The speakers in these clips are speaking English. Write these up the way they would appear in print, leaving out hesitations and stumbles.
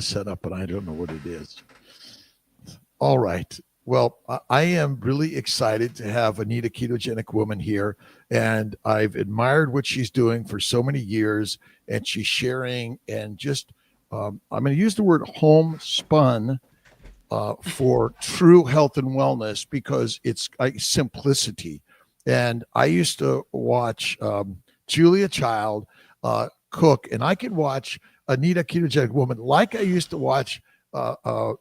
set up, and I don't know what it is. All right. Well, I am really excited to have Anita Ketogenic Woman here, and I've admired what she's doing for so many years, and she's sharing and just I'm going to use the word homespun for true health and wellness because it's simplicity. And I used to watch Julia Child cook, and I could watch Anita Ketogenic Woman like I used to watch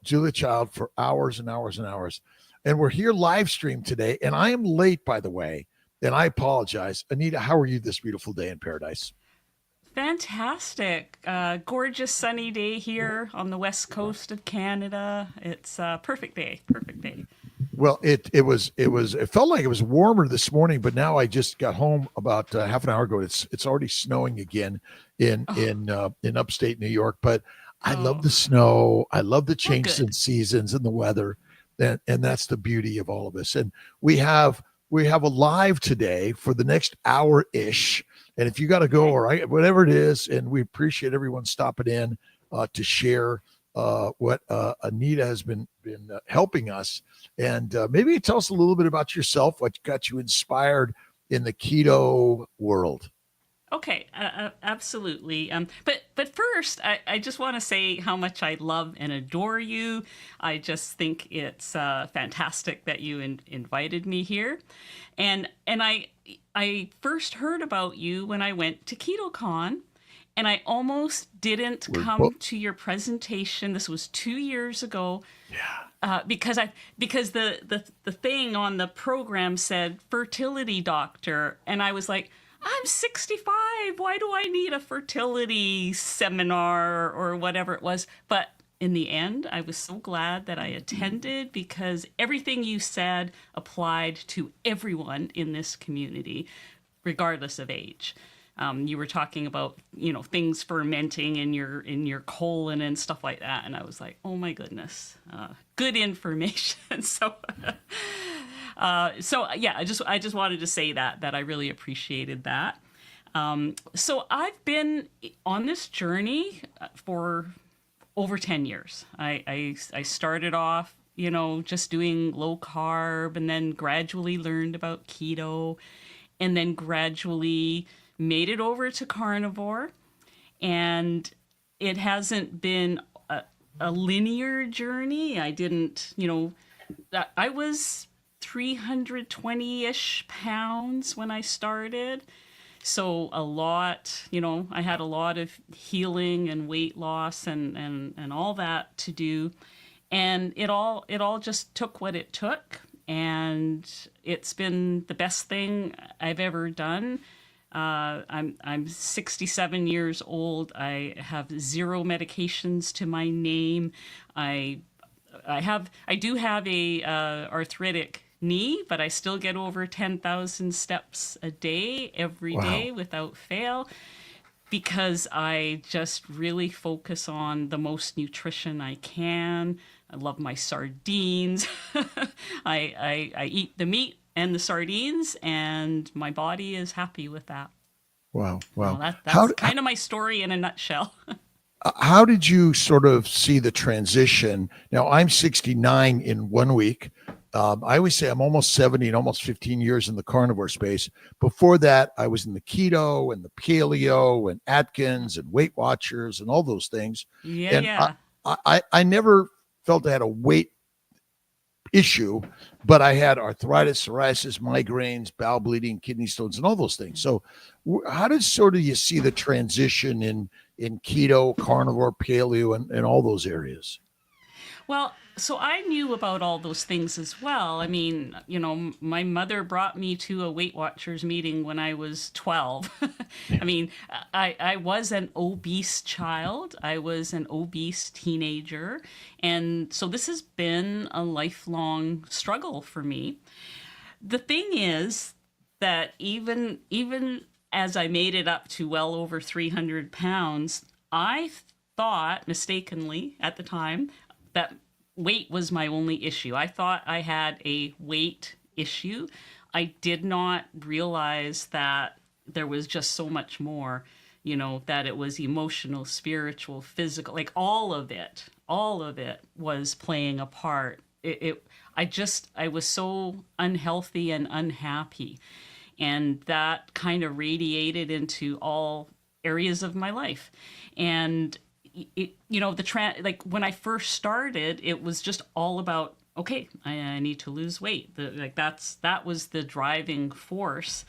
Julia Child for hours and hours and hours. And we're here live stream today, and I am late, by the way, and I apologize. Anita, how are you this beautiful day in paradise? Fantastic. Gorgeous sunny day here on the west coast of Canada. It's a perfect day. Perfect day. Well, it felt like it was warmer this morning, but now I just got home about half an hour ago. It's already snowing again Oh, in upstate New York. But I love the oh, snow. I love the oh, changes in good. seasons and the weather, and that's the beauty of all of this. And we have a live today for the next hour ish. And if you got to go Okay. or whatever it is, and we appreciate everyone stopping in to share what Anita has been helping us. And maybe tell us a little bit about yourself, what got you inspired in the keto world. Okay, absolutely. But first, I just want to say how much I love and adore you. I just think it's fantastic that you invited me here, and I first heard about you when I went to KetoCon, and I almost didn't We're both, come to your presentation. This was 2 years ago, yeah. because the thing on the program said fertility doctor, and I was like, I'm 65. Why do I need a fertility seminar or whatever it was? But in the end, I was so glad that I attended because everything you said applied to everyone in this community, regardless of age. You were talking about, things fermenting in your colon and stuff like that, and I was like, oh my goodness, good information. So yeah, I just wanted to say that I really appreciated that. So I've been on this journey for over 10 years. I started off, just doing low carb, and then gradually learned about keto, and then gradually made it over to carnivore. And it hasn't been a linear journey. I didn't, I was 320-ish pounds when I started. So a lot, I had a lot of healing and weight loss and all that to do. And it all just took what it took. And it's been the best thing I've ever done. I'm 67 years old. I have zero medications to my name. I I do have a arthritic knee, but I still get over 10,000 steps a day, every Wow. day without fail, because I just really focus on the most nutrition I can. I love my sardines. I eat the meat and the sardines, and my body is happy with that. Wow. Well, Wow. that's kind of my story in a nutshell. How did you sort of see the transition? Now, I'm 69 in 1 week. I always say I'm almost 70 and almost 15 years in the carnivore space. Before that, I was in the keto and the paleo and Atkins and Weight Watchers and all those things. Yeah, And yeah. I never felt I had a weight issue, but I had arthritis, psoriasis, migraines, bowel bleeding, kidney stones, and all those things. So, how did sort of you see the transition in keto, carnivore, paleo, and all those areas? Well, so I knew about all those things as well. I mean, my mother brought me to a Weight Watchers meeting when I was 12. I mean, I was an obese child, I was an obese teenager. And so this has been a lifelong struggle for me. The thing is that even as I made it up to well over 300 pounds, I thought mistakenly at the time that weight was my only issue. I thought I had a weight issue. I did not realize that there was just so much more. that it was emotional, spiritual, physical, like all of it was playing a part. I was so unhealthy and unhappy. And that kind of radiated into all areas of my life. And like when I first started, it was just all about, okay, I need to lose weight. That was the driving force.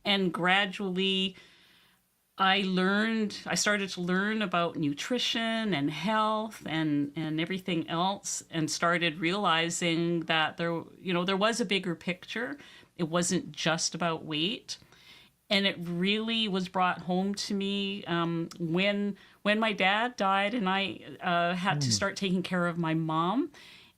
And gradually, I started to learn about nutrition and health and everything else, and started realizing that there was a bigger picture. It wasn't just about weight. And it really was brought home to me when my dad died, and I had to start taking care of my mom.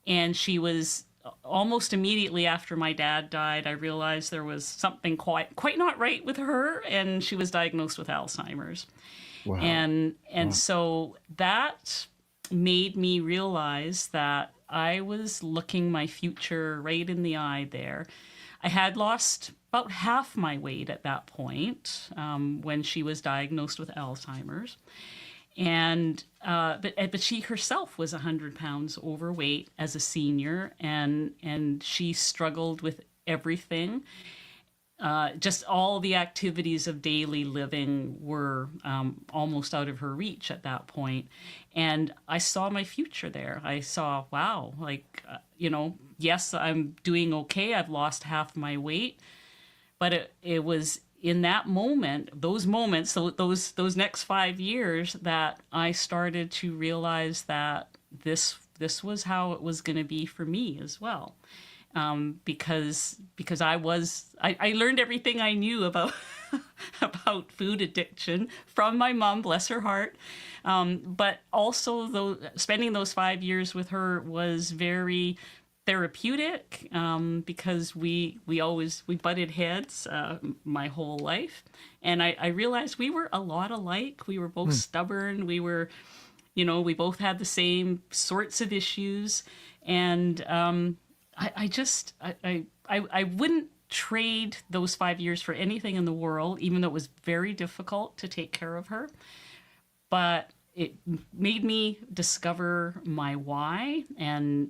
And she was almost immediately after my dad died, I realized there was something quite not right with her, and she was diagnosed with Alzheimer's. Wow. And Wow. so that made me realize that I was looking my future right in the eye there. I had lost about half my weight at that point, when she was diagnosed with Alzheimer's. And but she herself was 100 pounds overweight as a senior, and she struggled with everything. Just all the activities of daily living were almost out of her reach at that point. And I saw my future there. I saw, wow, like, yes, I'm doing okay. I've lost half my weight. But it was in that moment, those moments, so those next 5 years, that I started to realize that this was how it was going to be for me as well. Because I learned everything I knew about about food addiction from my mom, bless her heart. But also, though, spending those 5 years with her was very therapeutic, because we butted heads my whole life. And I realized we were a lot alike. We were both Hmm. stubborn. We both had the same sorts of issues. And I wouldn't trade those 5 years for anything in the world, even though it was very difficult to take care of her. But it made me discover my why. And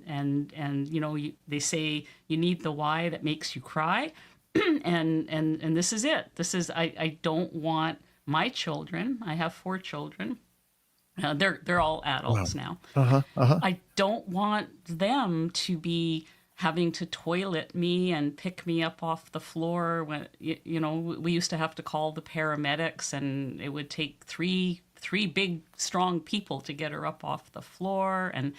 they say you need the why that makes you cry. And this is it. I don't want my children. I have 4 children. They're all Wow. adults now. Uh-huh. Uh-huh. I don't want them to be having to toilet me and pick me up off the floor. When we used to have to call the paramedics, and it would take three big strong people to get her up off the floor. And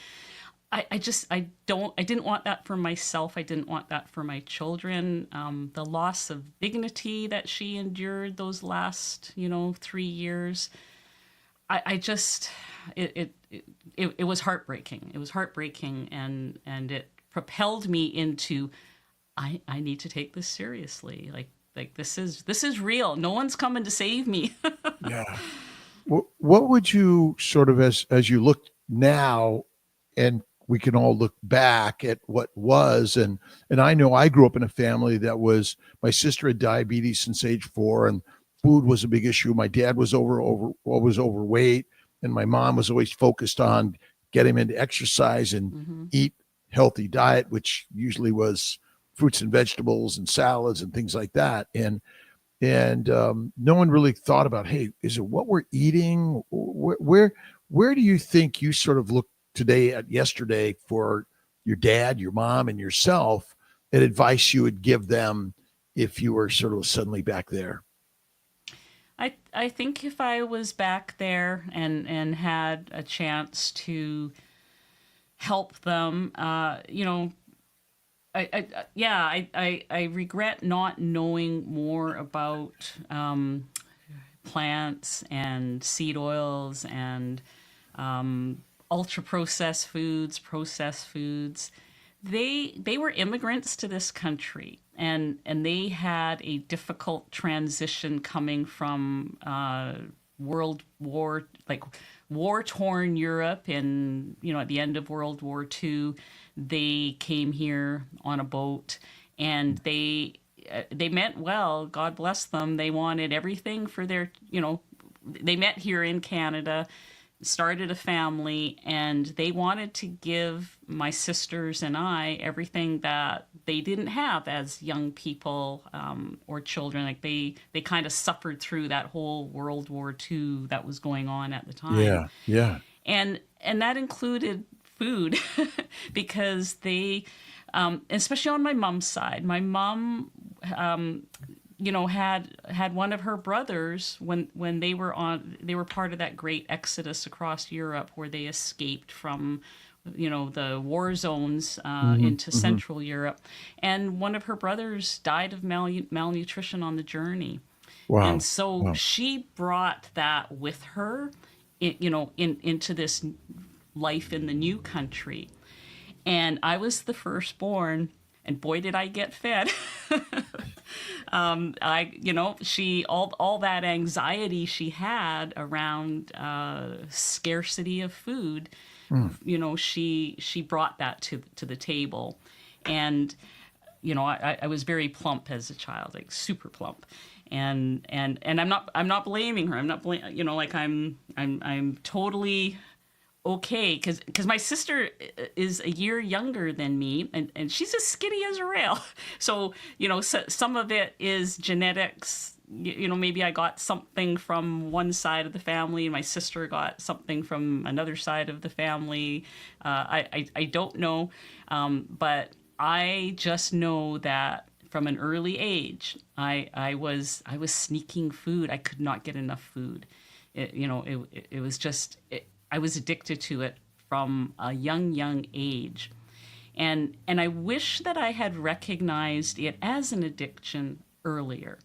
I didn't want that for myself. I didn't want that for my children. The loss of dignity that she endured those last 3 years. I just it was heartbreaking. It was heartbreaking, and it propelled me into, I need to take this seriously. Like this is real. No one's coming to save me. Yeah. What would you sort of, as you look now, and we can all look back at what was, and I know I grew up in a family that was, my sister had diabetes since age 4, and food was a big issue. My dad was always overweight, and my mom was always focused on get him into exercise and Hmm. eat healthy diet, which usually was fruits and vegetables and salads and things like that. And no one really thought about, hey, is it what we're eating? Where do you think you sort of look today at yesterday for your dad, your mom, and yourself, and advice you would give them if you were sort of suddenly back there? I think if I was back there and had a chance to help them, I regret not knowing more about plants and seed oils and ultra processed foods. They were immigrants to this country, and they had a difficult transition coming from World War, like war torn Europe, and at the end of World War II, they came here on a boat, and they meant well. God bless them. They wanted everything for their they met here in Canada, started a family, and they wanted to give my sisters and I everything that they didn't have as young people, or children. Like they kind of suffered through that whole World War II that was going on at the time, Yeah. Yeah. and that included food because they, especially on my mom's side, my mom, had one of her brothers when they were part of that great exodus across Europe where they escaped from the war zones into Central Europe, and one of her brothers died of malnutrition on the journey. And Wow. so Wow. she brought that with her, into this life in the new country. And I was the firstborn, and boy, did I get fed. She all that anxiety she had around scarcity of food, she brought that to the table, and I was very plump as a child, like super plump, and I'm not blaming her. I'm not I'm totally okay, because my sister is a year younger than me, and she's as skinny as a rail. So some of it is genetics. Maybe I got something from one side of the family and my sister got something from another side of the family. I don't know, but I just know that from an early age I was sneaking food. I could not get enough food. It was just I was addicted to it from a young age. And I wish that I had recognized it as an addiction earlier,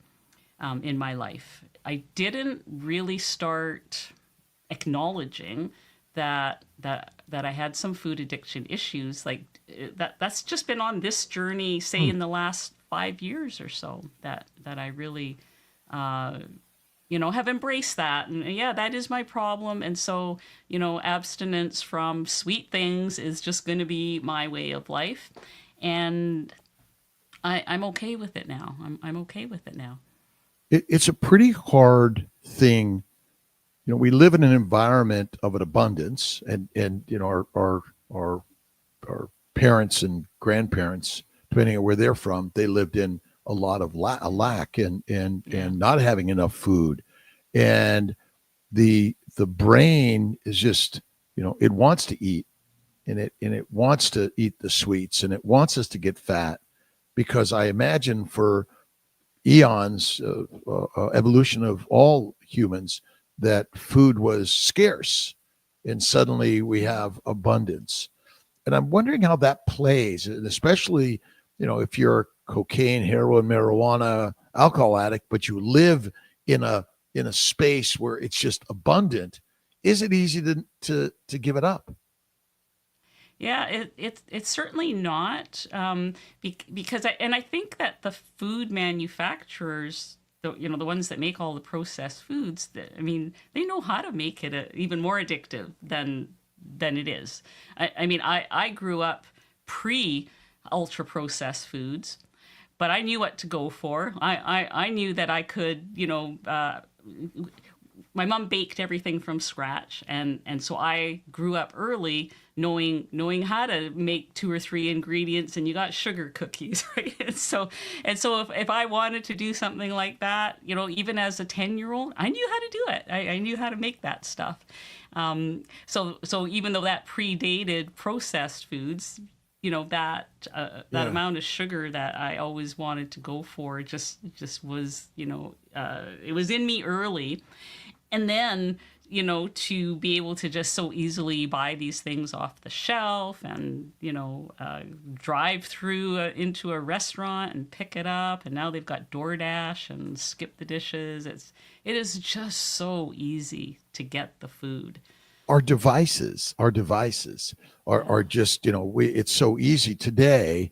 in my life. I didn't really start acknowledging that I had some food addiction issues. Like that's just been on this journey, say in the last 5 years or so, that I really have embraced that. And yeah, that is my problem. And so, abstinence from sweet things is just going to be my way of life. And I'm okay with it now. I'm okay with it now. It's a pretty hard thing. We live in an environment of an abundance, and our parents and grandparents, depending on where they're from, they lived in a lot of a lack and not having enough food, and the brain is just it wants to eat, and it wants to eat the sweets, and it wants us to get fat, because I imagine for eons, evolution of all humans, that food was scarce, and suddenly we have abundance. And I'm wondering how that plays, and especially if you're a cocaine, heroin, marijuana, alcohol addict, but you live in a space where it's just abundant. Is it easy to give it up? Yeah, it's certainly not, because I think that the food manufacturers, the ones that make all the processed foods, they know how to make it even more addictive than it is. I grew up pre ultra processed foods, but I knew what to go for. I knew that I could, my mom baked everything from scratch, and so I grew up early knowing how to make 2 or 3 ingredients, and you got sugar cookies, right? And so if I wanted to do something like that, even as a 10-year-old, I knew how to do it. I knew how to make that stuff. So even though that predated processed foods, that amount of sugar that I always wanted to go for just was, it was in me early. And then, to be able to just so easily buy these things off the shelf and, drive through into a restaurant and pick it up. And now they've got DoorDash and Skip the Dishes. It is just so easy to get the food. Our devices are just, it's so easy today.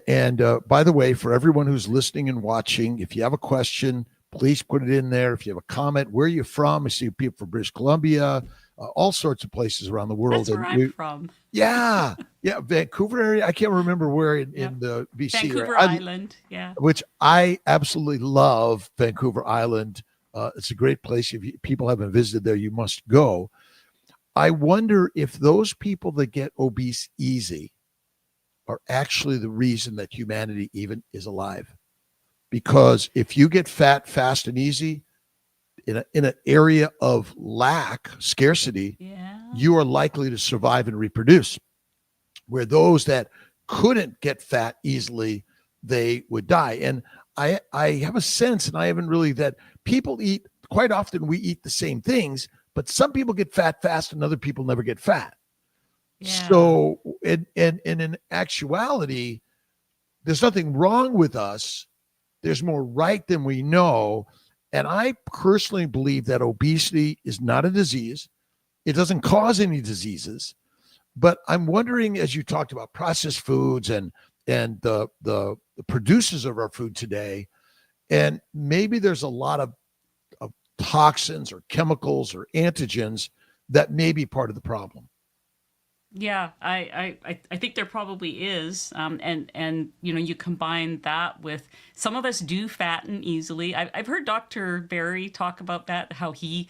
And by the way, for everyone who's listening and watching, if you have a question, please put it in there. If you have a comment, where are you from? I see people from British Columbia, all sorts of places around the world. That's where I'm from. Yeah. Vancouver area. I can't remember where in the BC. Vancouver Island. Yeah. Which I absolutely love, Vancouver Island. It's a great place. If people haven't visited there, you must go. I wonder if those people that get obese easy are actually the reason that humanity even is alive. Because if you get fat fast and easy in an area of lack, scarcity, Yeah. you are likely to survive and reproduce. Where those that couldn't get fat easily, they would die. And I have a sense, and I haven't really, that people eat, quite often we eat the same things, but some people get fat fast and other people never get fat. Yeah. So, and in actuality, there's nothing wrong with us. There's more right than we know. And I personally believe that obesity is not a disease. It doesn't cause any diseases. But I'm wondering, as you talked about processed foods and the producers of our food today, and maybe there's a lot of toxins or chemicals or antigens that may be part of the problem. Yeah, I think there probably is, and you know, you combine that with some of us do fatten easily. I've heard Dr. Barry talk about that, how he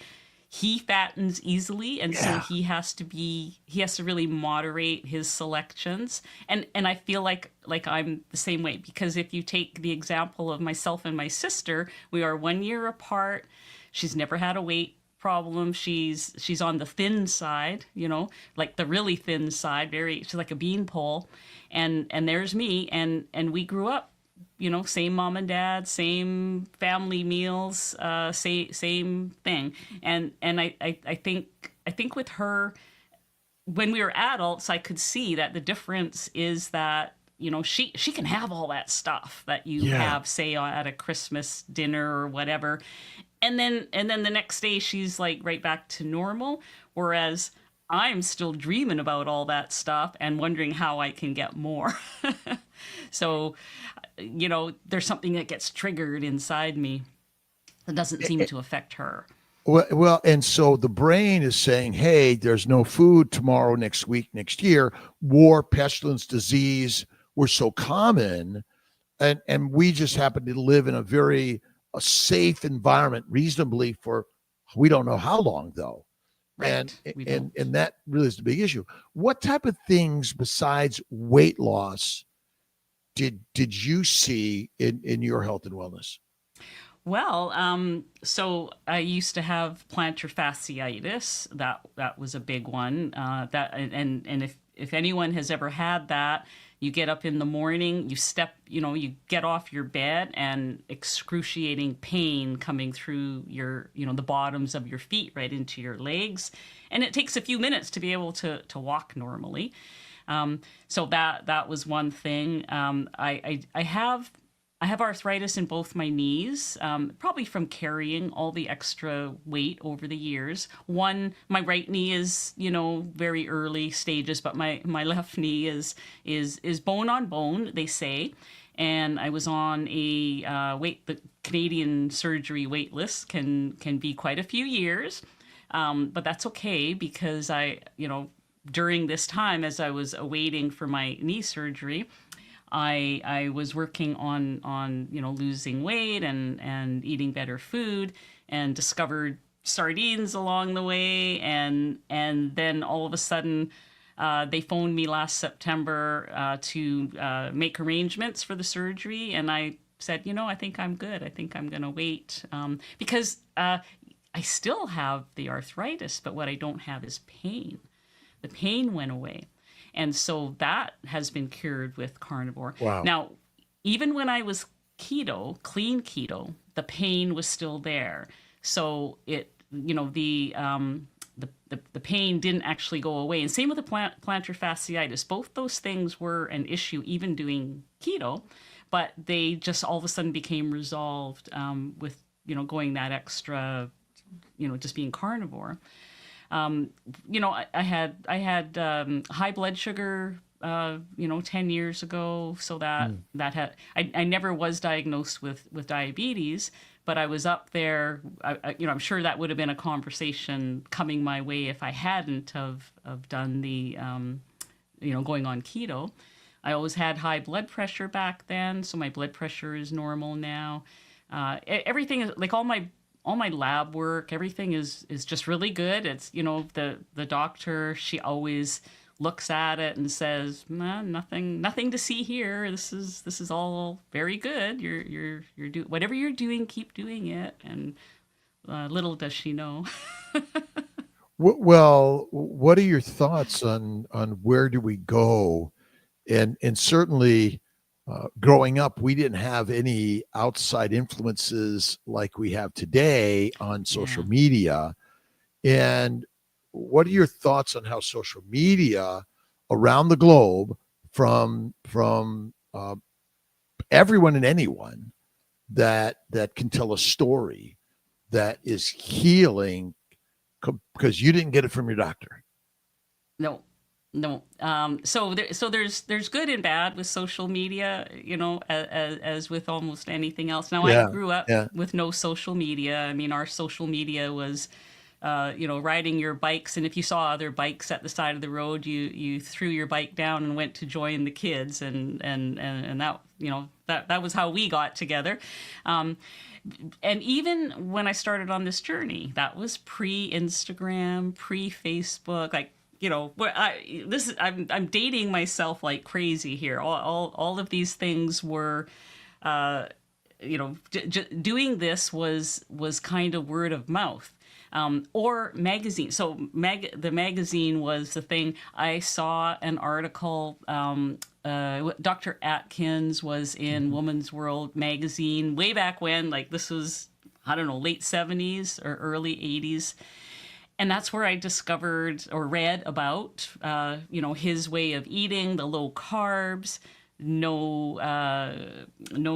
fattens easily, and so Yeah. he has to really moderate his selections, and I feel like I'm the same way, because if you take the example of myself and my sister, we are 1 year apart. She's never had a weight problem. She's on the thin side, you know, like the really thin side, very, she's like a beanpole. And there's me, and we grew up, you know, same mom and dad, same family meals, same thing. And I think with her, when we were adults, I could see that the difference is that, you know, she can have all that stuff that you Yeah. have, say, at a Christmas dinner or whatever, and then the next day she's like right back to normal, whereas I'm still dreaming about all that stuff and wondering how I can get more. So, you know, there's something that gets triggered inside me that doesn't seem to affect her. Well, and so the brain is saying, hey, there's no food tomorrow, next week, next year. War, pestilence, disease were so common. And we just happen to live in a safe environment reasonably for, we don't know how long though. And Right, we and don't. and that really is the big issue. What type of things besides weight loss did you see in your health and wellness? Well, so I used to have plantar fasciitis. That was a big one. That and if anyone has ever had that, you get up in the morning, you get off your bed, and excruciating pain coming through your, you know, the bottoms of your feet right into your legs, and it takes a few minutes to be able to walk normally. So that was one thing. I have arthritis in both my knees, probably from carrying all the extra weight over the years. My right knee is, you know, very early stages, but my left knee is bone on bone, they say. And I was on the Canadian surgery wait list can be quite a few years, but that's okay, because during this time, as I was awaiting for my knee surgery, I was working on you know, losing weight and eating better food, and discovered sardines along the way, and then all of a sudden they phoned me last September to make arrangements for the surgery, and I said, you know, I think I'm good. I think I'm gonna wait, because I still have the arthritis, but what I don't have is pain. The pain went away. And so that has been cured with carnivore. Wow. Now, even when I was clean keto, the pain was still there. So the pain didn't actually go away. And same with the plantar fasciitis. Both those things were an issue even doing keto, but they just all of a sudden became resolved with, you know, going that extra, you know, just being carnivore. You know, I had high blood sugar, you know, 10 years ago. So I never was diagnosed with diabetes, but I was up there. You know, I'm sure that would have been a conversation coming my way if I hadn't of done the, you know, going on keto. I always had high blood pressure back then, so my blood pressure is normal now. Everything is like, all all my lab work, everything is just really good. It's, the doctor, she always looks at it and says, nah, nothing to see here. This is all very good. You're do whatever you're doing, keep doing it. And little does she know. Well, what are your thoughts on where do we go? And certainly, growing up, we didn't have any outside influences like we have today on social Yeah. media. And what are your thoughts on how social media around the globe, from everyone and anyone that can tell a story that is healing because you didn't get it from your doctor? No, no. So there's good and bad with social media, as with almost anything else. Now, I Yeah, grew up yeah, with no social media. I mean, our social media was, riding your bikes, and if you saw other bikes at the side of the road, you threw your bike down and went to join the kids, and that, that was how we got together. Um, and even when I started on this journey, that was pre-Instagram, pre-Facebook, like, where I'm dating myself like crazy here. All of these things were, uh, doing this was kind of word of mouth. Or magazine. So the magazine was the thing. I saw an article. Dr. Atkins was in mhm, Woman's World magazine way back when. Like, this was, I don't know, late 70s or early 80s. And that's where I discovered or read about, his way of eating, the low carbs, no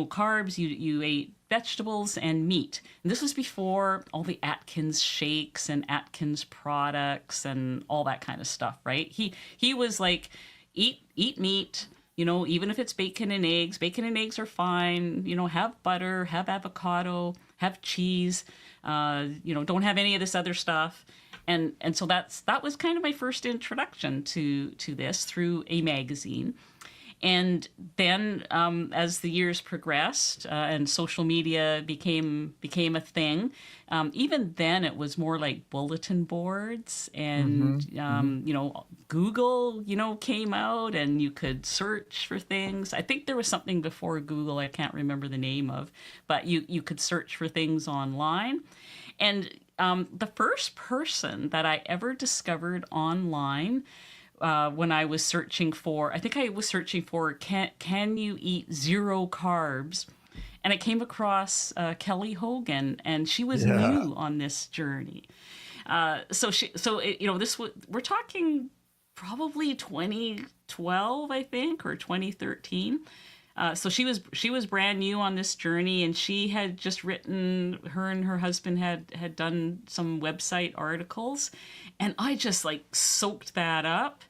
carbs. You ate vegetables and meat. And this was before all the Atkins shakes and Atkins products and all that kind of stuff, right? He was like, eat meat. Even if it's bacon and eggs, bacon and eggs are fine. Have butter, have avocado, have cheese. Don't have any of this other stuff. And so that was kind of my first introduction to this through a magazine. And then, as the years progressed, and social media became a thing, even then it was more like bulletin boards, and mhm, mhm. Google, came out, and you could search for things. I think there was something before Google I can't remember the name of, but you could search for things online. And the first person that I ever discovered online, when I was searching for, I think I was searching for, can you eat zero carbs? And I came across Kelly Hogan, and she was Yeah, new on this journey. We're talking probably 2012, I think, or 2013. So she was brand new on this journey, and she had just written, her and her husband had done some website articles, and I just like soaked that up.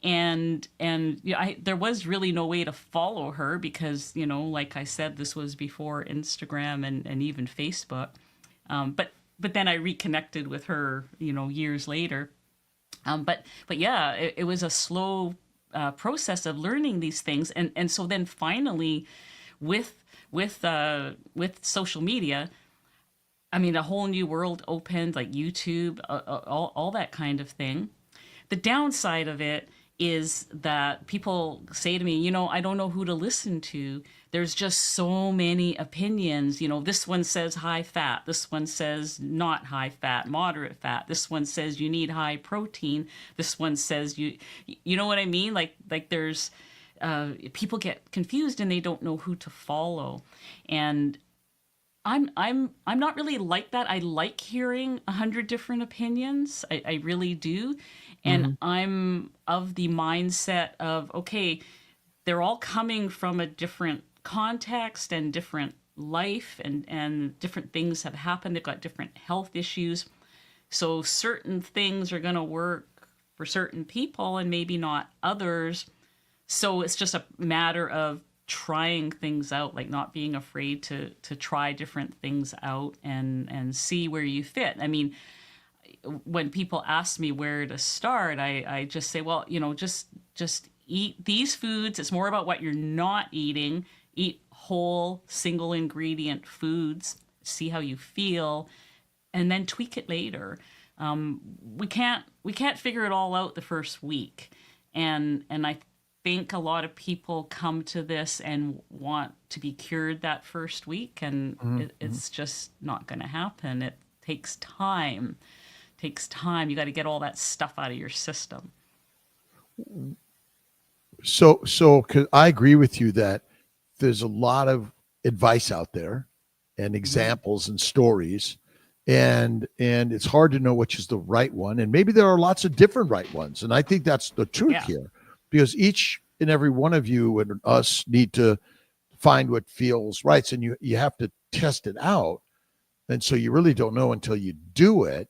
And there was really no way to follow her because, like I said, this was before Instagram and even Facebook. But then I reconnected with her, years later. But yeah, it was a slow process of learning these things, and so then finally, with with social media, I mean, a whole new world opened, like YouTube, all that kind of thing. The downside of it is that people say to me, I don't know who to listen to. There's just so many opinions. This one says high fat. This one says not high fat, moderate fat. This one says you need high protein. This one says you know what I mean? Like there's, people get confused and they don't know who to follow. And I'm not really like that. I like hearing 100 different opinions. I really do. And mhm. I'm of the mindset of, okay, they're all coming from a different context and different life, and different things have happened. They've got different health issues. So certain things are going to work for certain people and maybe not others. So it's just a matter of trying things out, like not being afraid to try different things out and see where you fit. I mean, when people ask me where to start, I just say, well, just eat these foods. It's more about what you're not eating. Eat whole single ingredient foods. See how you feel, and then tweak it later. We can't figure it all out the first week, and I think a lot of people come to this and want to be cured that first week, and Mhm. it's just not going to happen. It takes time. Takes time. You got to get all that stuff out of your system. So 'cause I agree with you that there's a lot of advice out there and Hmm. examples and stories, and it's hard to know which is the right one. And maybe there are lots of different right ones. And I think that's the truth Yeah. here, because each and every one of you and us need to find what feels right. And you have to test it out. And so you really don't know until you do it.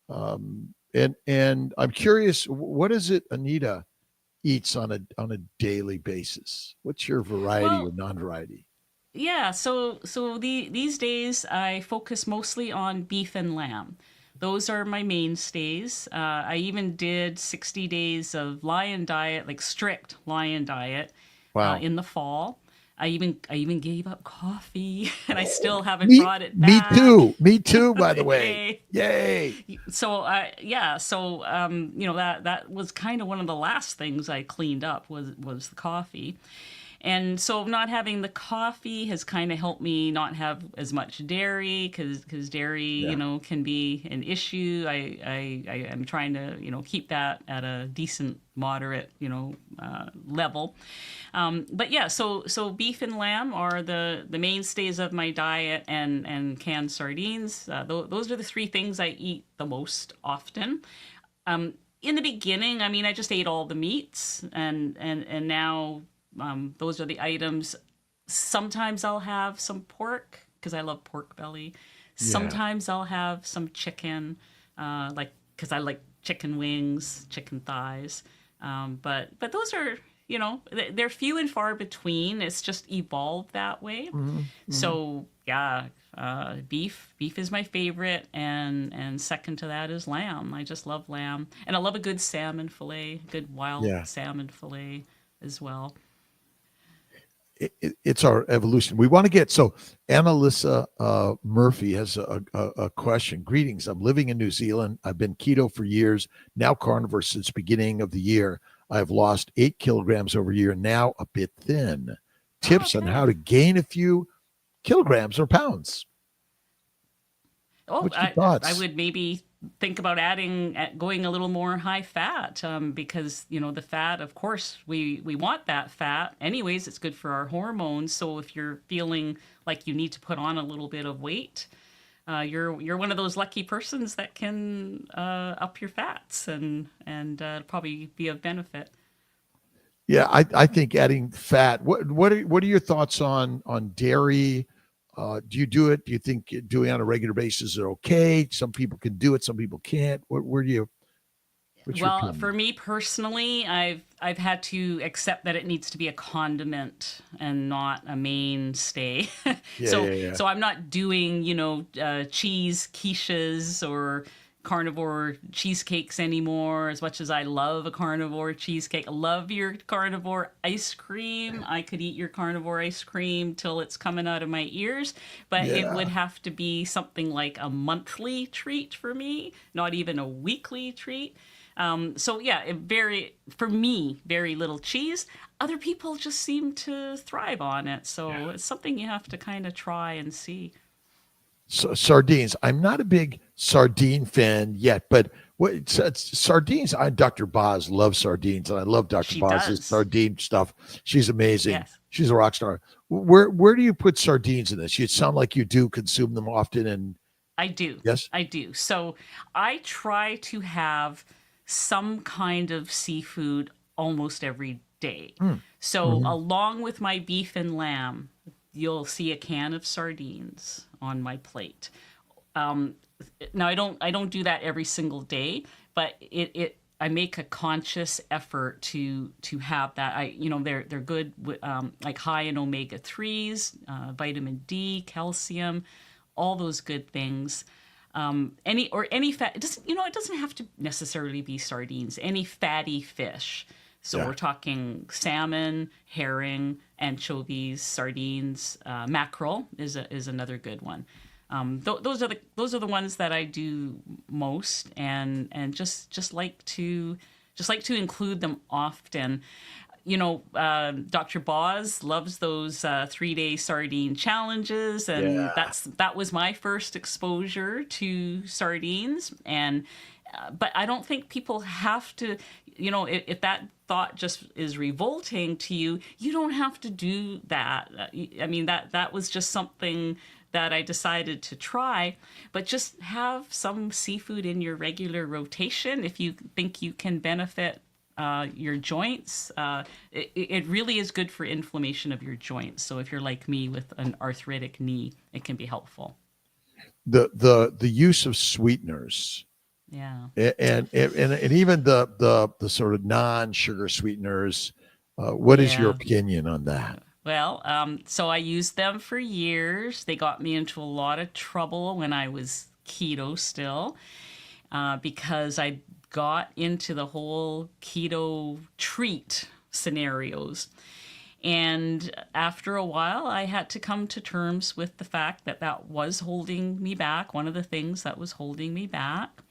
And I'm curious, what is it, Anita eats on a daily basis? What's your variety or Well, non-variety? yeah. These days I focus mostly on beef and lamb. Those are my mainstays. I even did 60 days of lion diet, like strict lion diet, Wow. in the fall. I even gave up coffee, and I still haven't Me brought it me back. too. Me too, by the way. Yay. Yay. That was kind of one of the last things I cleaned up was the coffee. And so not having the coffee has kind of helped me not have as much dairy, because dairy, Yeah. can be an issue. I am trying to, keep that at a decent, moderate, level. But yeah, so beef and lamb are the mainstays of my diet, and canned sardines. Those are the three things I eat the most often. In the beginning, I mean, I just ate all the meats, and now, those are the items. Sometimes I'll have some pork because I love pork belly. Yeah. Sometimes I'll have some chicken, like because I like chicken wings, chicken thighs. But those are, they're few and far between. It's just evolved that way. Mhm, mhm. So yeah, beef is my favorite, and second to that is lamb. I just love lamb, and I love a good salmon fillet, good wild Yeah. salmon fillet as well. It's our evolution. We want to get so Annalisa Murphy has a question. Greetings. I'm living in New Zealand. I've been keto for years, now carnivore since beginning of the year. I've lost 8 kilograms over a year, now a bit thin. Oh, Tips on how good. to gain a few kilograms or pounds. Oh, What's your I thoughts? would maybe think about going a little more high fat, because the fat, of course, we want that fat. Anyways, it's good for our hormones. So if you're feeling like you need to put on a little bit of weight, you're one of those lucky persons that can up your fats, and probably be of benefit. Yeah, I think adding fat. What are your thoughts on dairy? Do you do it? Do you think doing it on a regular basis is okay? Some people can do it, some people can't. Where do you? What's your Well, for opinion? me personally, I've had to accept that it needs to be a condiment and not a mainstay. Yeah, so yeah, yeah, so I'm not doing, cheese quiches or carnivore cheesecakes anymore. As much as I love a carnivore cheesecake, I love your carnivore ice cream. I could eat your carnivore ice cream till it's coming out of my ears, but it yeah. would have to be something like a monthly treat for me, not even a weekly treat. So yeah, for me, very little cheese. Other people just seem to thrive on it. So it's something you have to kind of try and see. So, sardines. I'm not a big sardine fan yet, but sardines? Dr. Boz loves sardines, and I love Dr. She Boz's does. sardine stuff. She's amazing. Yes, She's a rock star. Where do you put sardines in this? You sound like you do consume them often, and I do. yes, I do. So I try to have some kind of seafood almost every day. mm, So mhm. along with my beef and lamb, you'll see a can of sardines on my plate. Um, Now I don't do that every single day, but it I make a conscious effort to have that. They're good with, like high in omega 3s, vitamin D, calcium, all those good things. Any fat, it doesn't have to necessarily be sardines. Any fatty fish. So Yeah. we're talking salmon, herring, anchovies, sardines, mackerel is another good one. Those are the ones that I do most, and just like to include them often. Dr. Boz loves those 3-day sardine challenges, and Yeah. that was my first exposure to sardines. And but I don't think people have to, if that thought just is revolting to you, you don't have to do that. I mean, that was just something that I decided to try, but just have some seafood in your regular rotation if you think you can benefit your joints. It really is good for inflammation of your joints. So if you're like me with an arthritic knee, it can be helpful. The use of sweeteners Yeah. and even the sort of non-sugar sweeteners. What is your Yeah. opinion on that? Well, so I used them for years. They got me into a lot of trouble when I was keto still, because I got into the whole keto treat scenarios. And after a while, I had to come to terms with the fact that that was holding me back, one of the things that was holding me back.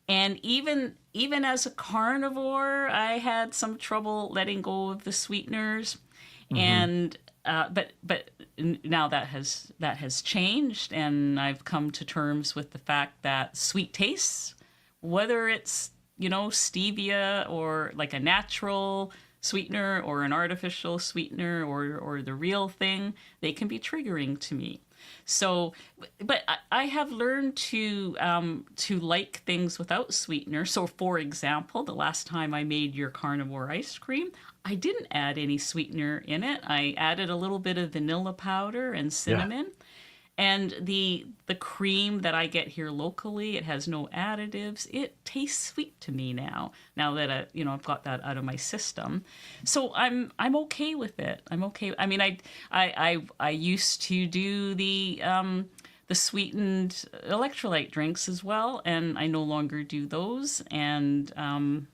And even as a carnivore, I had some trouble letting go of the sweeteners. Mm-hmm. And but now that has changed, and I've come to terms with the fact that sweet tastes, whether it's stevia or like a natural sweetener or an artificial sweetener or the real thing, they can be triggering to me. So, but I have learned to like things without sweetener. So, for example, the last time I made your carnivore ice cream, I didn't add any sweetener in it. I added a little bit of vanilla powder and Yeah. cinnamon. And the cream that I get here locally, it has no additives. It tastes sweet to me now. Now that I've got that out of my system, so I'm okay with it. I'm okay. I mean, I used to do the sweetened electrolyte drinks as well, and I no longer do those. And I'm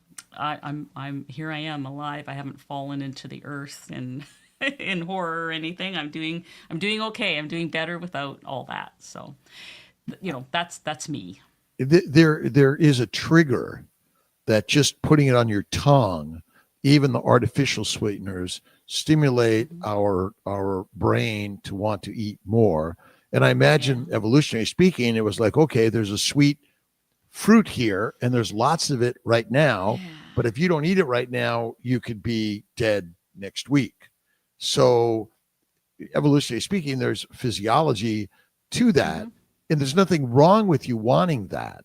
here. I am alive. I haven't fallen into the earth and in horror or anything. I'm doing okay. I'm doing better without all that. So, that's me. There is a trigger that just putting it on your tongue, even the artificial sweeteners, stimulate Mhm. our brain to want to eat more. And I Yeah. imagine, evolutionary speaking, it was like, okay, there's a sweet fruit here, and there's lots of it right now. Yeah. But if you don't eat it right now, you could be dead next week. So, evolutionary speaking, there's physiology to that, Hmm. and there's nothing wrong with you wanting that.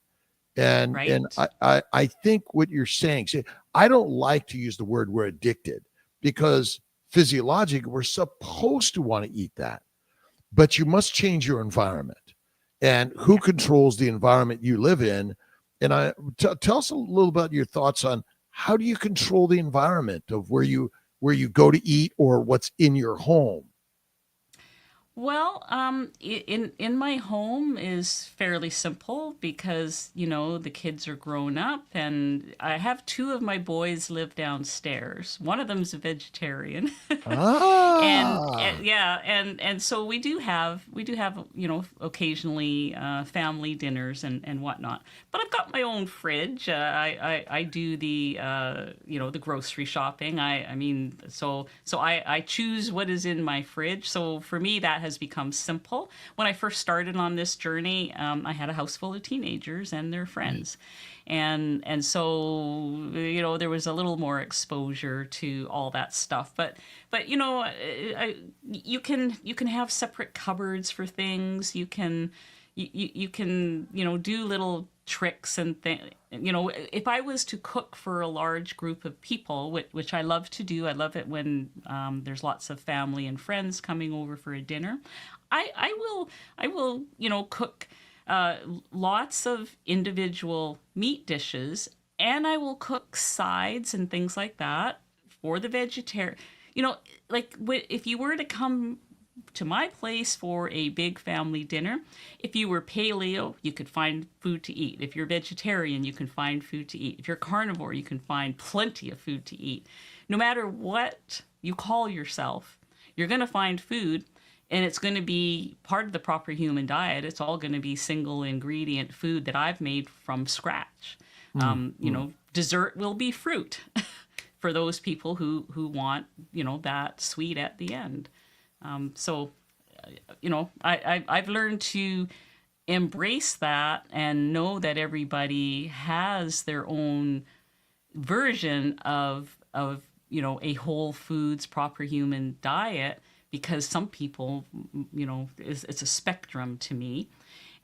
And Right. I think what you're saying, see, I don't like to use the word we're addicted, because physiologically we're supposed to want to eat that, but you must change your environment. And who Yeah. controls the environment you live in? And tell us a little about your thoughts on how do you control the environment of where you go to eat or what's in your home. Well, in my home is fairly simple because the kids are grown up, and I have two of my boys live downstairs. One of them's a vegetarian, and Ah, yeah, and so we do have occasionally family dinners and whatnot. But I've got my own fridge. I do the grocery shopping. I mean, so I choose what is in my fridge. So for me, that has become simple. When I first started on this journey, I had a house full of teenagers and their right. friends, and so there was a little more exposure to all that stuff. But you can have separate cupboards for things. You can do little tricks and things. If I was to cook for a large group of people, which I love to do, I love it when there's lots of family and friends coming over for a dinner. I will cook uh, lots of individual meat dishes, and I will cook sides and things like that for the vegetarian. Like if you were to come to my place for a big family dinner. If you were paleo, you could find food to eat. If you're vegetarian, you can find food to eat. If you're carnivore, you can find plenty of food to eat. No matter what you call yourself, you're going to find food. and it's going to be part of the proper human diet. It's all going to be single ingredient food that I've made from scratch. Dessert will be fruit for those people who want, that sweet at the end. So, I've learned to embrace that and know that everybody has their own version of a whole foods proper human diet, because some people, it's a spectrum to me,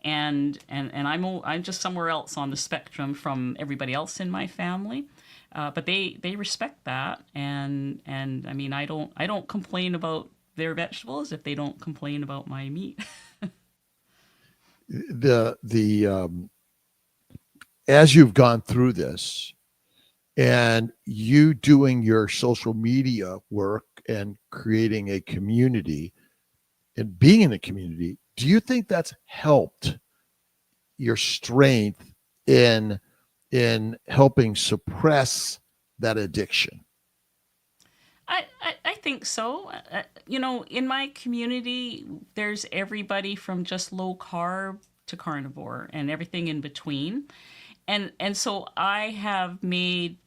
and I'm just somewhere else on the spectrum from everybody else in my family. But they respect that, and I mean, I don't complain about their vegetables if they don't complain about my meat. The as you've gone through this and you doing your social media work and creating a community and being in a community, do you think that's helped your strength in helping suppress that addiction? I think so. In my community, there's everybody from just low carb to carnivore and everything in between. And so I have made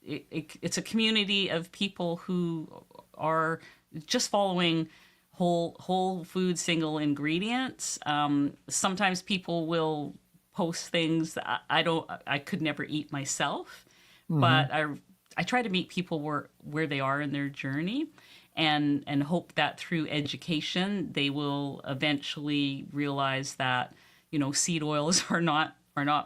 it's a community of people who are just following whole food single ingredients. Sometimes people will post things that I could never eat myself, Mm-hmm. but I try to meet people where they are in their journey, and hope that through education they will eventually realize that seed oils are not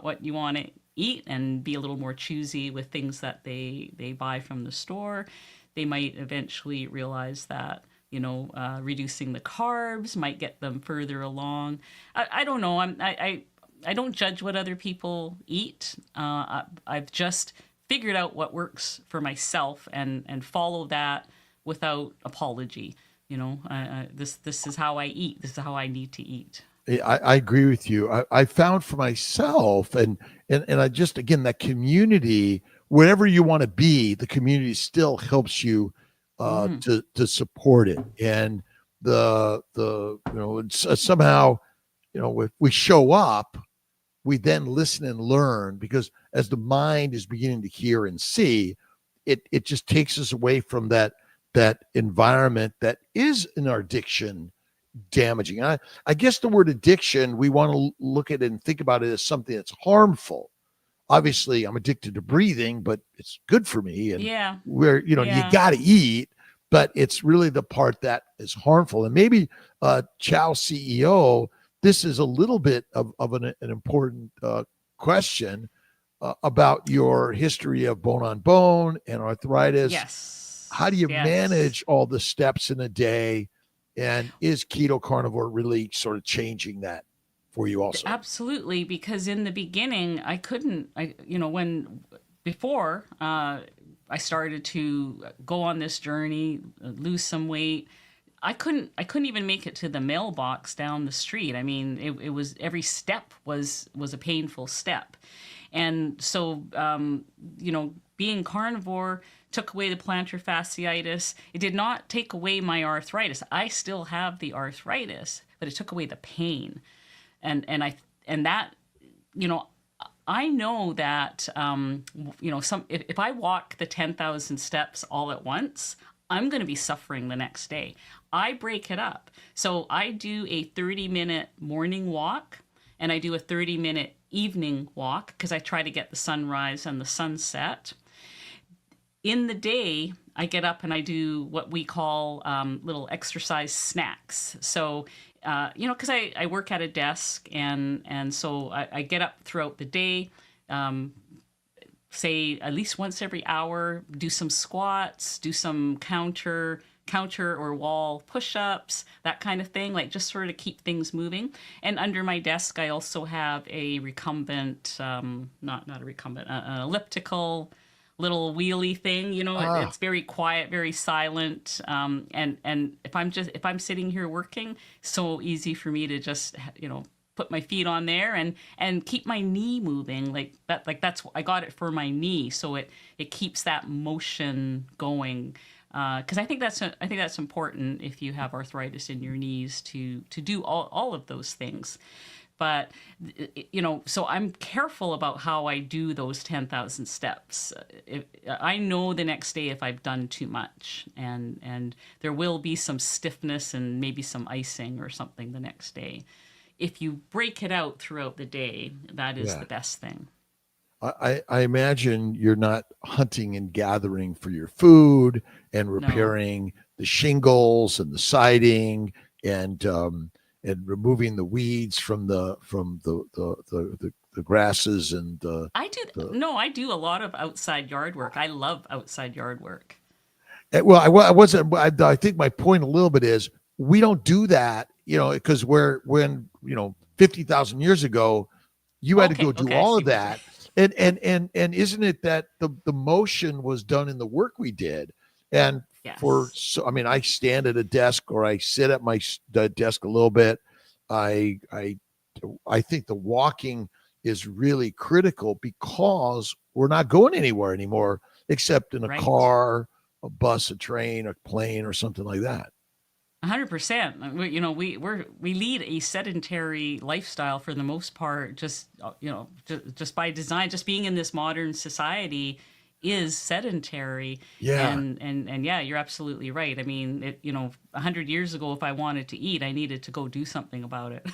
what you want to eat, and be a little more choosy with things that they buy from the store. They might eventually realize that reducing the carbs might get them further along. I don't know. I don't judge what other people eat. I've just figured out what works for myself, and follow that without apology. This is how I eat. This is how I need to eat. I agree with you. I found for myself, and I just, again, that community, wherever you want to be, the community still helps you Mm, to support it. And it's, somehow, if we show up, we then listen and learn, because as the mind is beginning to hear and see, it just takes us away from that environment that is an addiction damaging. And I guess the word addiction, we want to look at it and think about it as something that's harmful. Obviously, I'm addicted to breathing, but it's good for me. And yeah, where, you yeah. got to eat, but it's really the part that is harmful. And maybe, Chow CEO, this is a little bit of an important question about your history of bone on bone and arthritis. How do Yes, you yes. manage all the steps in a day? And is keto carnivore really sort of changing that for you also? Absolutely, because in the beginning, I couldn't, when before I started to go on this journey, lose some weight, I couldn't even make it to the mailbox down the street. I mean, it was every step was a painful step. And so, being carnivore took away the plantar fasciitis. It did not take away my arthritis. I still have the arthritis, but it took away the pain. And and I and that you know I know that some if I walk the 10,000 steps all at once, I'm going to be suffering the next day. I break it up. So I do a 30-minute morning walk, and I do a 30-minute evening walk, because I try to get the sunrise and the sunset. In the day, I get up and I do what we call little exercise snacks. So, because I work at a desk, and so I get up throughout the day, um, say at least once every hour, do some squats, do some counter or wall push-ups, that kind of thing, like just sort of keep things moving. And under my desk, I also have a recumbent, not a recumbent, an elliptical little wheelie thing. Ah, It's very quiet, very silent. And if I'm sitting here working, so easy for me to just put my feet on there and keep my knee moving, like that. Like, that's, I got it for my knee, so it keeps that motion going. because I think that's important if you have arthritis in your knees to do all of those things. But so I'm careful about how I do those 10,000 steps. I know the next day if I've done too much, and there will be some stiffness and maybe some icing or something the next day. If you break it out throughout the day, that is Yeah. the best thing. I imagine you're not hunting and gathering for your food and No. repairing the shingles and the siding and removing the weeds from the grasses and the I do a lot of outside yard work. I love outside yard work. well, I wasn't. I think my point a little bit is we don't do that, because when 50,000 years ago, you had to go Okay, do okay, I all see of what you're. that, and isn't it that the motion was done in the work we did, and Yes, I mean, I stand at a desk or I sit at my desk a little bit. I I I think the walking is really critical because we're not going anywhere anymore except in a right. car, a bus, a train, a plane, or something like that. 100%. We lead a sedentary lifestyle for the most part. Just by design, just being in this modern society is sedentary. Yeah. And yeah, you're absolutely right. I mean, 100 years ago, if I wanted to eat, I needed to go do something about it.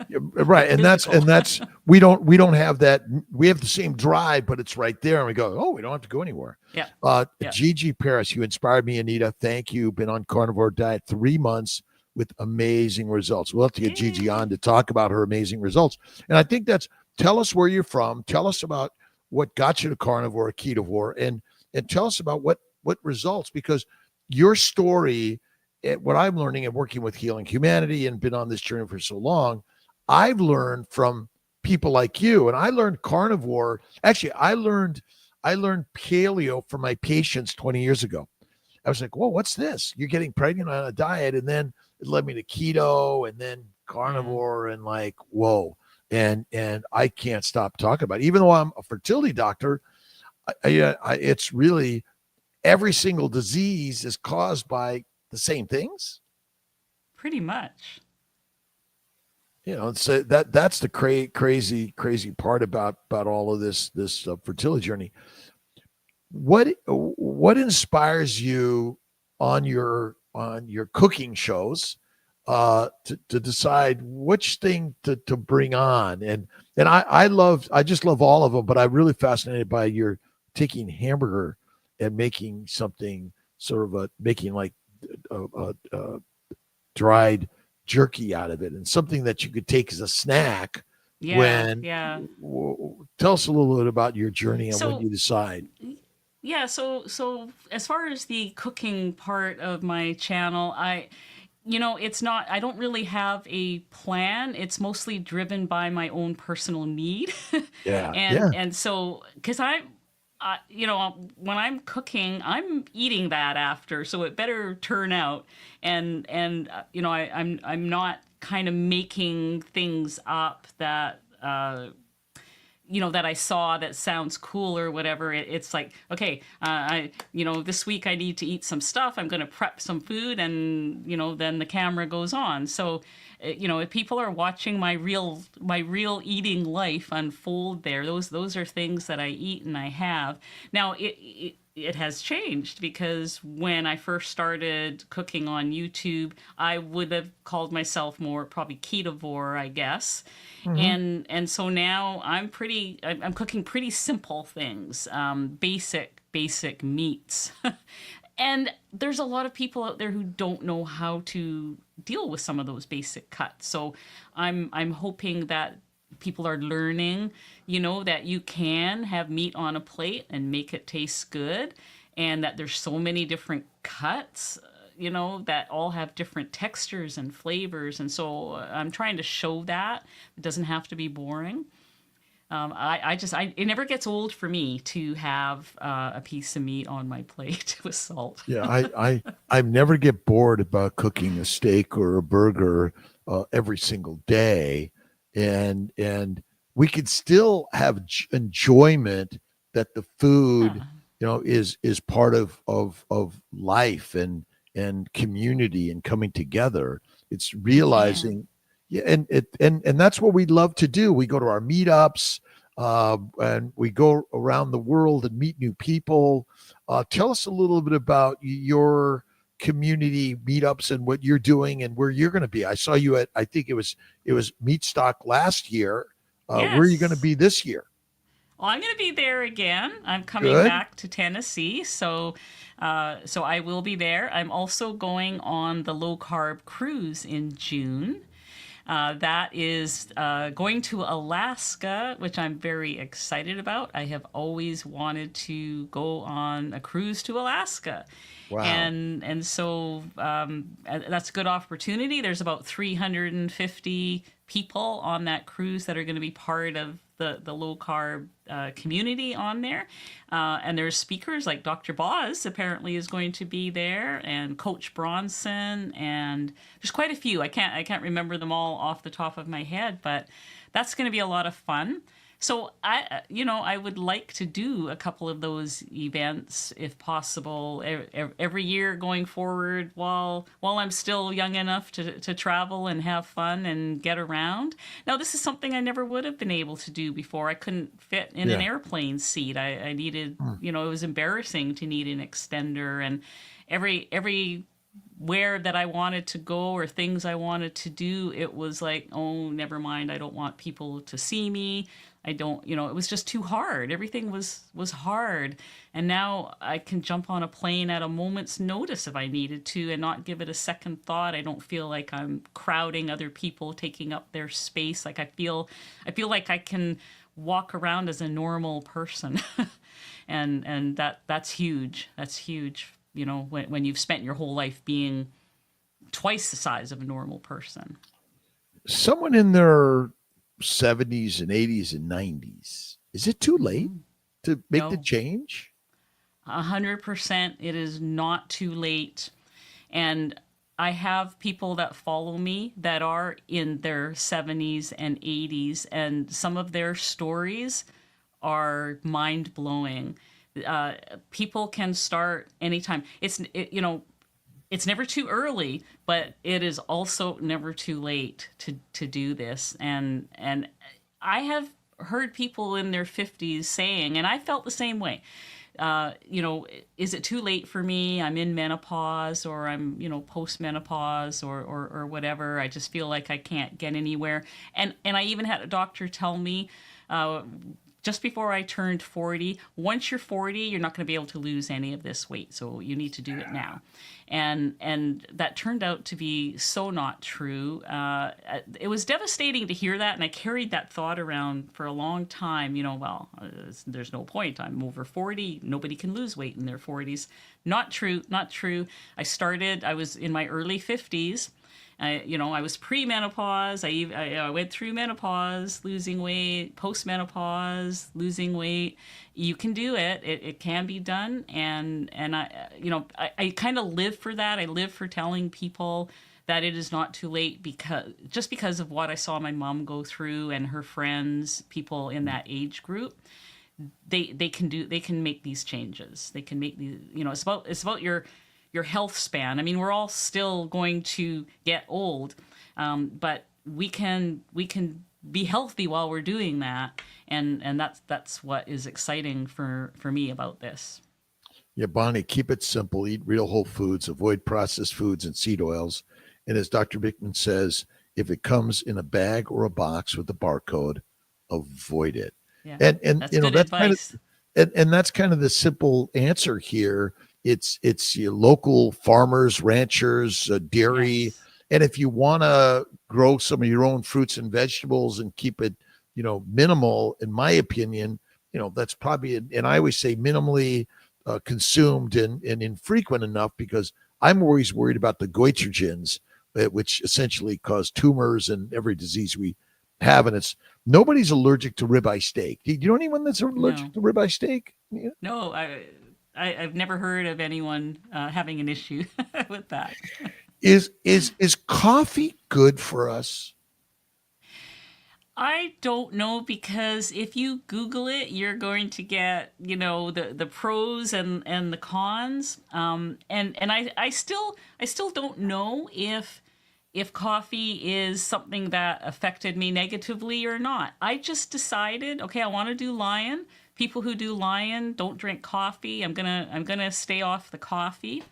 Yeah, right. And that's Physical. we don't have that. We have the same drive, but it's right there, and we go, oh, we don't have to go anywhere. Yeah, yeah. Gigi Paris, you inspired me, Anita. Thank you. Been on carnivore diet 3 months with amazing results. We'll have to get Gigi Yay. on to talk about her amazing results. And I think tell us where you're from. Tell us about what got you to carnivore, ketovore, and tell us about what results, because your story, what I'm learning and working with Healing Humanity and been on this journey for so long, I've learned from people like you. And I learned carnivore. Actually, I learned paleo from my patients 20 years ago. I was like, whoa, what's this? You're getting pregnant on a diet. And then it led me to keto and then Yeah. carnivore, and like, whoa. And I can't stop talking about it. Even though I'm a fertility doctor, it's really every single disease is caused by the same things. Pretty much. So that's the crazy part about all of this fertility journey. What inspires you on your cooking shows to decide which thing to bring on? And I just love all of them, but I'm really fascinated by your taking hamburger and making something sort of making like dried jerky out of it, and something that you could take as a snack. Yeah, When yeah. Tell us a little bit about your journey and when So you decide. yeah, so as far as the cooking part of my channel, it's not, I don't really have a plan. It's mostly driven by my own personal need. Yeah, yeah, And so, because when I'm cooking, I'm eating that after, so it better turn out. I'm not kind of making things up that I saw that sounds cool or whatever. It's like, okay, this week I need to eat some stuff. I'm going to prep some food, and then the camera goes on. So, if people are watching my real eating life unfold there, those are things that I eat and I have. Now it has changed, because when I first started cooking on YouTube, I would have called myself more probably ketovore, I guess. hmm And so now I'm cooking pretty simple things, basic meats. And there's a lot of people out there who don't know how to deal with some of those basic cuts. So I'm hoping that people are learning, that you can have meat on a plate and make it taste good, and that there's so many different cuts, that all have different textures and flavors. And so I'm trying to show that it doesn't have to be boring. It never gets old for me to have a piece of meat on my plate with salt. yeah. I never get bored about cooking a steak or a burger every single day, and we could still have enjoyment that the food Yeah. is part of life and community and coming together. It's It can. realizing, yeah, and that's what we love to do. We go to our meetups, and we go around the world and meet new people. Tell us a little bit about your community meetups and what you're doing and where you're going to be. I saw you at, I think it was Meatstock last year. Where are you going to Yes. be this year? Well, I'm going to be there again. I'm coming Good. back to Tennessee, so I will be there. I'm also going on the low carb cruise in June. That is going to Alaska, which I'm very excited about. I have always wanted to go on a cruise to Alaska. Wow. And so that's a good opportunity. There's about 350 people on that cruise that are going to be part of the low carb community on there. And there's speakers like Dr. Boz apparently is going to be there, and Coach Bronson, and there's quite a few. I can't remember them all off the top of my head, but that's going to be a lot of fun. So I would like to do a couple of those events if possible every year going forward while I'm still young enough to travel and have fun and get around. Now, this is something I never would have been able to do before. I couldn't fit in an Yeah. airplane seat. I needed, it was embarrassing to need an extender, and every where that I wanted to go or things I wanted to do, it was like, oh, never mind. I don't want people to see me. I don't, it was just too hard. Everything was hard. And now I can jump on a plane at a moment's notice if I needed to and not give it a second thought. I don't feel like I'm crowding other people, taking up their space. Like I feel like I can walk around as a normal person. And that's huge. That's huge. When you've spent your whole life being twice the size of a normal person. Someone in their 70s and 80s and 90s, is it too late Hmm. to make the No, change? 100%. It is not too late. And I have people that follow me that are in their 70s and 80s, and some of their stories are mind blowing. Uh, People can start anytime. It's never too early, but it is also never too late to do this. And I have heard people in their 50s saying, and I felt the same way. Uh, you know, is it too late for me? I'm in menopause, or I'm, post menopause, or whatever. I just feel like I can't get anywhere. And I even had a doctor tell me, uh, just before I turned 40, once you're 40, you're not going to be able to lose any of this weight. So you need to do it now. And that turned out to be so not true. It was devastating to hear that. And I carried that thought around for a long time. There's no point. I'm over 40. Nobody can lose weight in their 40s. Not true. Not true. I was in my early 50s. I was pre-menopause. I went through menopause, losing weight, post-menopause, losing weight. You can do it. It can be done. And I kind of live for that. I live for telling people that it is not too late, because of what I saw my mom go through and her friends, people in that age group. They can make these changes. They can make these, it's about your health span. I mean, we're all still going to get old, but we can be healthy while we're doing that, and that's what is exciting for me about this. Yeah, Bonnie, keep it simple. Eat real whole foods, avoid processed foods and seed oils. And as Dr. Bickman says, if it comes in a bag or a box with a barcode, avoid it. Yeah, And that's good that's kind of advice. and that's kind of the simple answer here. It's your local farmers, ranchers, dairy, Yes. and if you want to grow some of your own fruits and vegetables and keep it, minimal, in my opinion, that's probably, and I always say minimally consumed and infrequent enough, because I'm always worried about the goitrogens, which essentially cause tumors and every disease we have. And it's nobody's allergic to ribeye steak. Do you know anyone that's allergic No. to ribeye steak? Yeah. No. I've never heard of anyone having an issue with that. Is coffee good for us? I don't know, because if you Google it, you're going to get, the pros and the cons. And I still don't know if coffee is something that affected me negatively or not. I just decided, okay, I want to do Lion. People who do Lion don't drink coffee. I'm gonna stay off the coffee.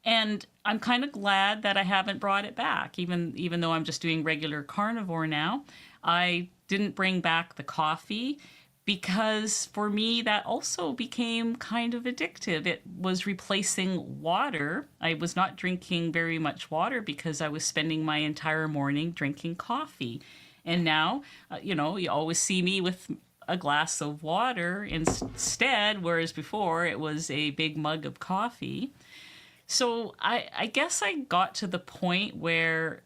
And I'm kind of glad that I haven't brought it back, even though I'm just doing regular carnivore now. I didn't bring back the coffee because for me that also became kind of addictive. It was replacing water. I was not drinking very much water because I was spending my entire morning drinking coffee. And now, you always see me with a glass of water instead, whereas before it was a big mug of coffee. So I guess I got to the point where,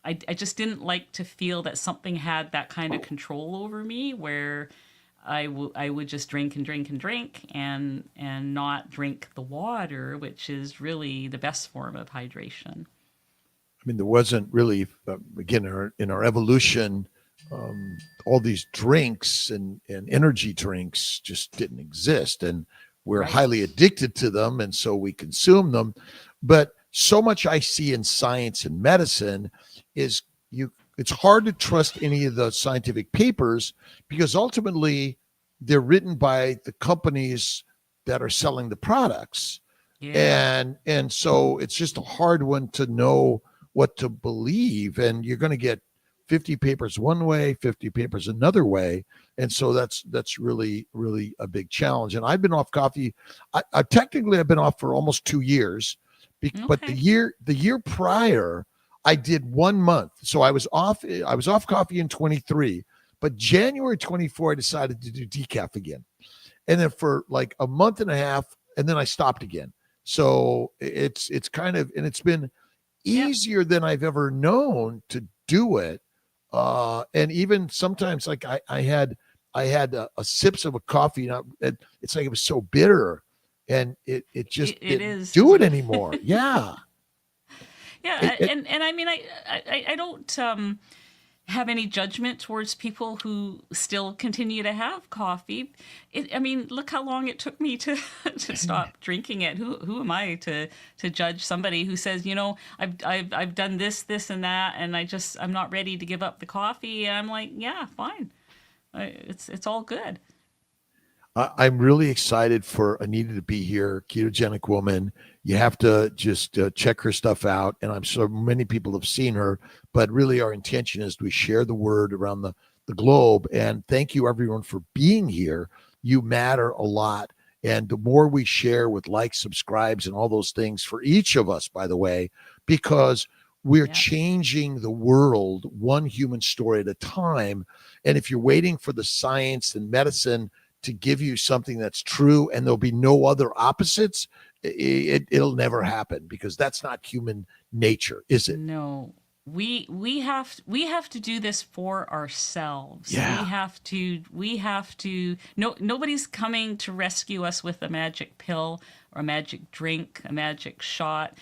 I just didn't like to feel that something had that kind of control over me, where I would just drink and drink and drink and not drink the water, which is really the best form of hydration. I mean, there wasn't really, again, in our evolution, um, all these drinks and energy drinks just didn't exist. And we're Right. highly addicted to them. And so we consume them. But so much I see in science and medicine is it's hard to trust any of the scientific papers because ultimately they're written by the companies that are selling the products. Yeah. And so it's just a hard one to know what to believe, and you're going to get 50 papers one way, 50 papers another way, and so that's really a big challenge. And I've been off coffee. I technically I've been off for almost 2 years, but the Okay. year prior I did 1 month, so I was off coffee in 23, but January 24 I decided to do decaf again, and then for like a month and a half, and then I stopped again. So it's kind of, and it's been Yep. easier than I've ever known to do it. And even sometimes, like I had a sips of a coffee, and it's like it was so bitter, and it just It didn't is, do it isn't it? anymore. Yeah. Yeah, It, and I mean, I don't have any judgment towards people who still continue to have coffee. I mean, look how long it took me to to stop drinking it. Who am I to judge somebody who says, I've done this and that, and I'm not ready to give up the coffee. And I'm like, yeah, fine. It's all good. I'm really excited for Anita to be here, ketogenic woman. You have to just check her stuff out. And I'm sure many people have seen her, but really our intention is we share the word around the globe. And thank you, everyone, for being here. You matter a lot. And the more we share with likes, subscribes, and all those things for each of us, by the way, because we're Yeah. changing the world one human story at a time. And if you're waiting for the science and medicine to give you something that's true and there'll be no other opposites, it'll never happen because that's not human nature, is it? No, we have to do this for ourselves. Yeah. We have to. No, nobody's coming to rescue us with a magic pill or a magic drink, a magic shot.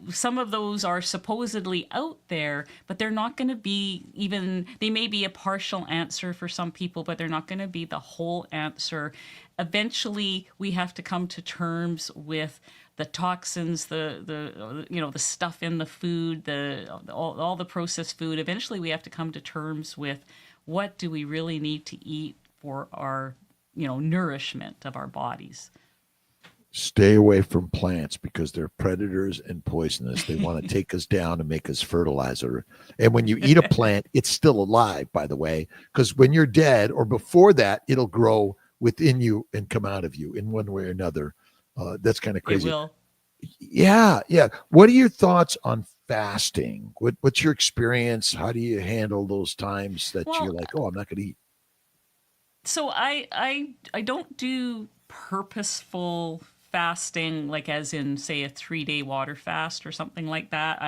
Some of those are supposedly out there, but they're not going to be even, they may be a partial answer for some people, but they're not going to be the whole answer. Eventually, we have to come to terms with the toxins, the stuff in the food, all the processed food. Eventually, we have to come to terms with what do we really need to eat for our, nourishment of our bodies. Stay away from plants because they're predators and poisonous. They want to take us down and make us fertilizer. And when you eat a plant, it's still alive, by the way, because when you're dead or before that, it'll grow within you and come out of you in one way or another. That's kind of It crazy. will. Yeah, yeah. What are your thoughts on fasting? What's your experience? How do you handle those times that you're Well, like, oh, I'm not going to eat? so I don't do purposeful fasting, like as in say a 3-day water fast or something like that.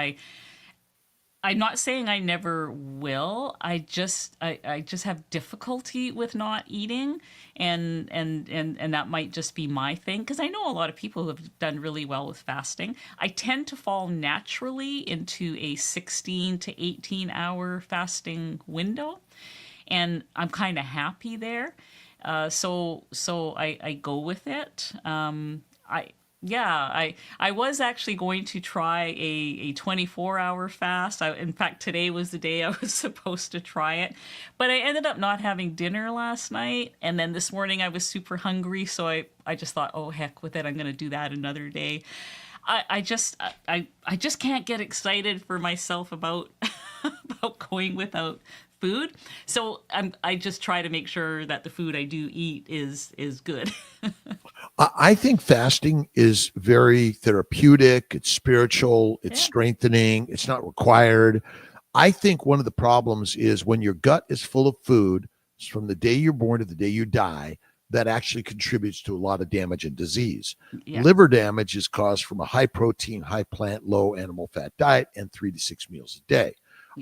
I'm not saying I never will. I just have difficulty with not eating, and that might just be my thing, because I know a lot of people who have done really well with fasting. I tend to fall naturally into a 16 to 18 hour fasting window, and I'm kind of happy there. So I go with it. I Yeah, I was actually going to try a 24-hour fast. In fact, today was the day I was supposed to try it, but I ended up not having dinner last night, and then this morning I was super hungry, so I just thought, oh heck with it, I'm going to do that another day. I just can't get excited for myself about about going without food. So I just try to make sure that the food I do eat is good. I think fasting is very therapeutic. It's spiritual. It's Yeah. strengthening. It's not required. I think one of the problems is when your gut is full of food from the day you're born to the day you die, that actually contributes to a lot of damage and disease. Yeah. Liver damage is caused from a high protein, high plant, low animal fat diet and 3 to 6 meals a day.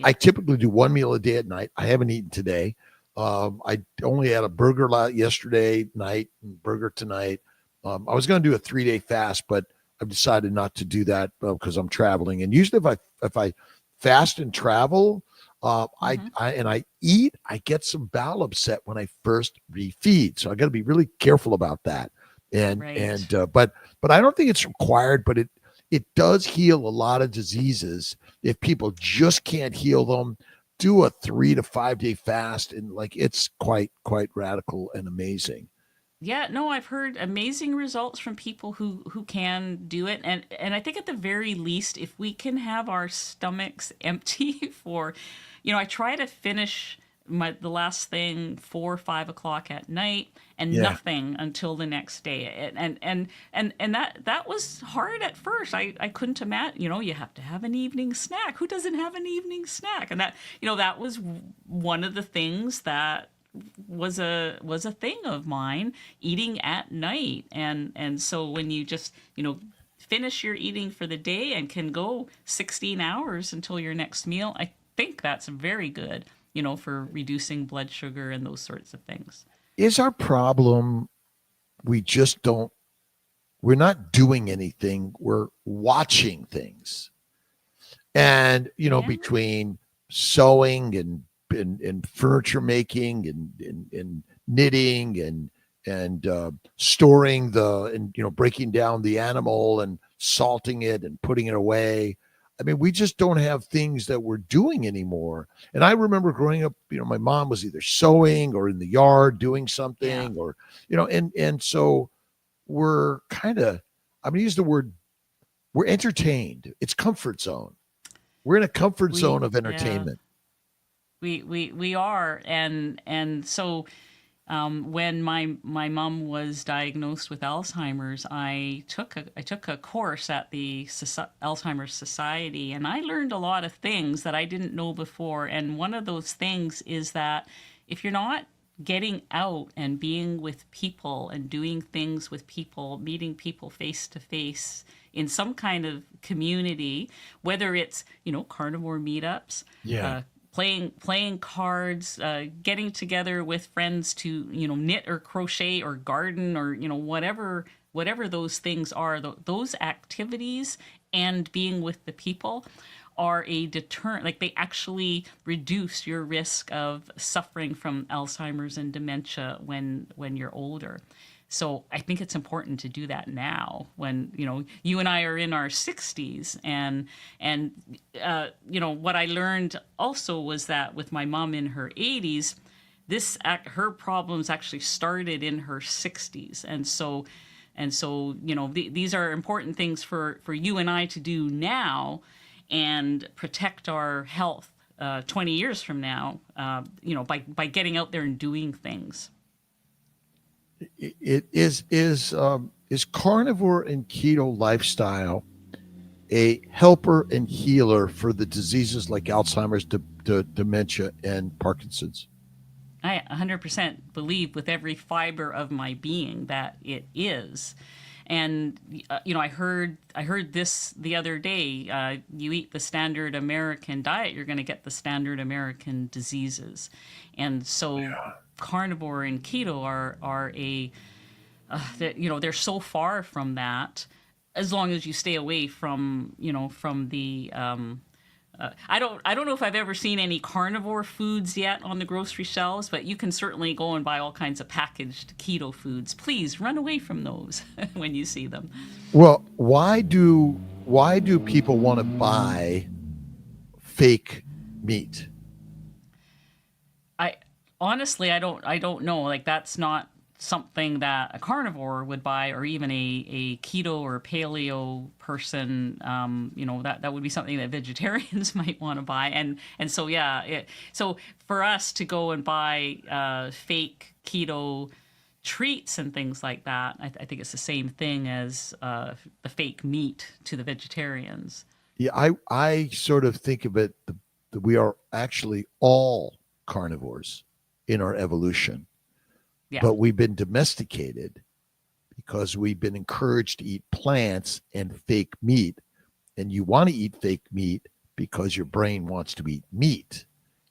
I Yeah. typically do 1 meal a day at night. I haven't eaten today. I only had a burger yesterday night and burger tonight. I was going to do a 3 day fast, but I've decided not to do that because I'm traveling. And usually, if I fast and travel, Hmm. I eat, I get some bowel upset when I first refeed. So I got to be really careful about that. And Right. and but I don't think it's required, but it does heal a lot of diseases. If people just can't heal them, do a 3 to 5 day fast, and like it's quite radical and amazing. Yeah, no, I've heard amazing results from people who can do it, and I think at the very least, if we can have our stomachs empty for, I try to finish the last thing 4 or 5 o'clock at night, and Yeah. nothing until the next day, and that was hard at first. I couldn't imagine. You have to have an evening snack. Who doesn't have an evening snack? And that was one of the things that was a thing of mine, eating at night. And so when you just finish your eating for the day and can go 16 hours until your next meal, I think that's very good, for reducing blood sugar and those sorts of things. Is our problem we just don't we're not doing anything, we're watching things. And Yeah. between sewing and furniture making and knitting and storing and breaking down the animal and salting it and putting it away. I mean, we just don't have things that we're doing anymore. And I remember growing up, my mom was either sewing or in the yard doing Yeah. something, or and so we're kind of, I'm gonna use the word, we're entertained. It's comfort zone. We're in a comfort zone of Yeah, entertainment. we are. And so when my mom was diagnosed with Alzheimer's, I took a course at the Alzheimer's Society, and I learned a lot of things that I didn't know before. And one of those things is that if you're not getting out and being with people and doing things with people, meeting people face to face in some kind of community, whether it's carnivore meetups, Yeah. playing cards, getting together with friends to knit or crochet or garden, or whatever those things are, those activities and being with the people are a deterrent. Like, they actually reduce your risk of suffering from Alzheimer's and dementia when you're older. So I think it's important to do that now, when you and I are in our 60s. And what I learned also was that with my mom in her 80s, her problems actually started in her 60s. And so these are important things for you and I to do now, and protect our health 20 years from now, by getting out there and doing things. It is carnivore and keto lifestyle a helper and healer for the diseases like Alzheimer's, dementia, and Parkinson's? I 100% believe with every fiber of my being that it is. And I heard this the other day. You eat the standard American diet, you're going to get the standard American diseases. And so carnivore and keto are they're so far from that, as long as you stay away from from the I don't know if I've ever seen any carnivore foods yet on the grocery shelves, but you can certainly go and buy all kinds of packaged keto foods. Please run away from those when you see them. Well, why do people want to buy fake meat? I honestly, I don't know. Like, that's not something that a carnivore would buy, or even a keto or paleo person. That would be something that vegetarians might want to buy. And so yeah, so for us to go and buy fake keto treats and things like that, I think it's the same thing as the fake meat to the vegetarians. Yeah, I sort of think of it that we are actually all carnivores in our evolution, Yeah. but we've been domesticated because we've been encouraged to eat plants and fake meat. And you want to eat fake meat because your brain wants to eat meat.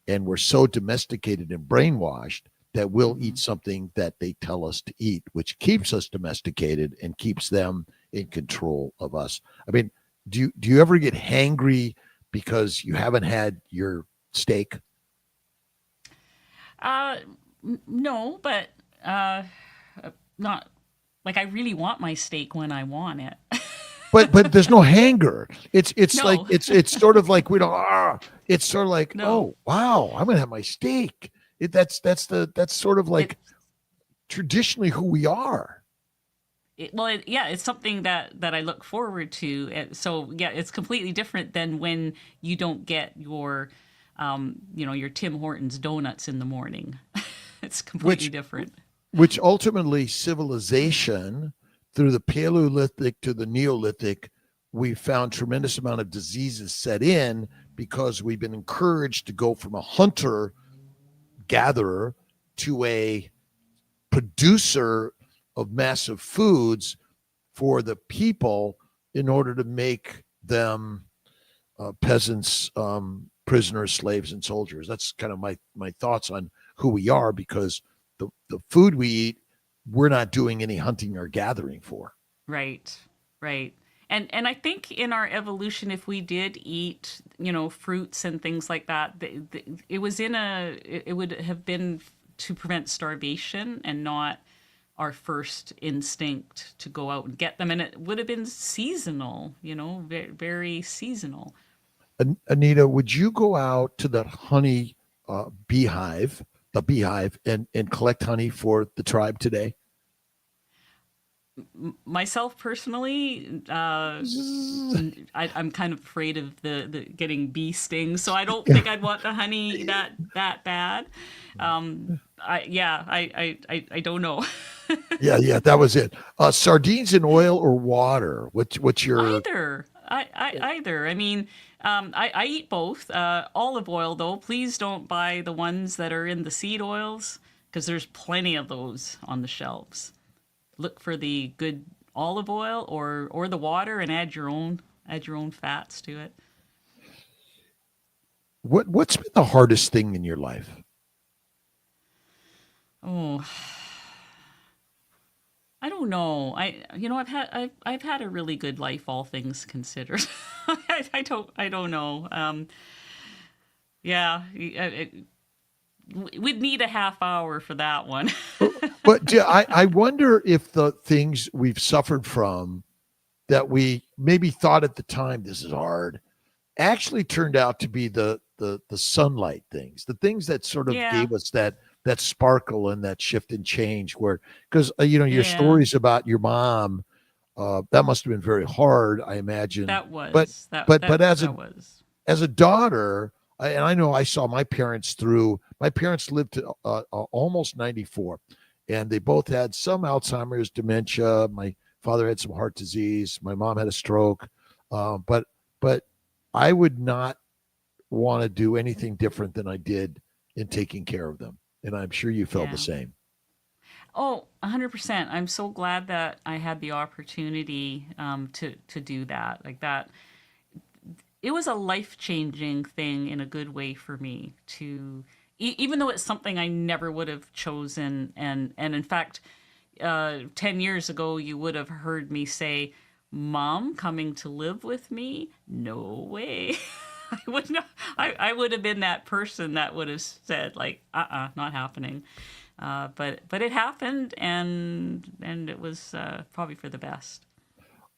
And we're so domesticated and brainwashed that we'll eat something that they tell us to eat, which keeps us domesticated and keeps them in control of us. I mean, do you ever get hangry because you haven't had your steak? Uh, no, but not like, I really want my steak when I want it. But there's no hanger. It's like No, it's sort of like we don't. It's sort of like, no. oh wow, I'm gonna have my steak. That's sort of It, like traditionally who we are. yeah, it's something that I look forward to. So yeah, it's completely different than when you don't get your Tim Hortons donuts in the morning. It's completely Which different. which ultimately civilization through the Paleolithic to the Neolithic, we found tremendous amount of diseases set in because we've been encouraged to go from a hunter gatherer to a producer of massive foods for the people in order to make them peasants, prisoners, slaves, and soldiers. That's kind of my thoughts on who we are, because the food we eat, we're not doing any hunting or gathering for. Right, right. And I think in our evolution, if we did eat, fruits and things like that, it was it would have been to prevent starvation and not our first instinct to go out and get them. And it would have been seasonal, very, very seasonal. Anita, would you go out to that honey beehive, the beehive, and collect honey for the tribe today? Myself personally, I'm kind of afraid of the getting bee stings, so I don't think I'd want the honey that bad. I don't know. Yeah, that was it. Sardines in oil or water? What's your? Either. Either. I mean, I eat both. Olive oil, though. Please don't buy the ones that are in the seed oils, because there's plenty of those on the shelves. Look for the good olive oil, or the water, and add your own fats to it. What's been the hardest thing in your life? Oh, I don't know. I've had a really good life, all things considered. I don't know. Yeah, we'd need a half hour for that one. But yeah, I wonder if the things we've suffered from that we maybe thought at the time this is hard actually turned out to be the sunlight things, the things that sort of Yeah, gave us that sparkle and that shift and change. Where, because your yeah. stories about your mom, that must have been very hard, I imagine. That But was that but that as a that was. as a daughter, and I know I saw my parents through. My parents lived to almost 94, and they both had some Alzheimer's, dementia. My father had some heart disease. My mom had a stroke. But I would not want to do anything different than I did in taking care of them, and I'm sure you felt the Yeah. same. Oh, 100%. I'm so glad that I had the opportunity to do that. Like that, it was a life-changing thing in a good way for me to, even though it's something I never would have chosen. And in fact, 10 years ago, you would have heard me say, Mom coming to live with me? No way. I would not, I would have been that person that would have said like, not happening. But it happened, and it was probably for the best.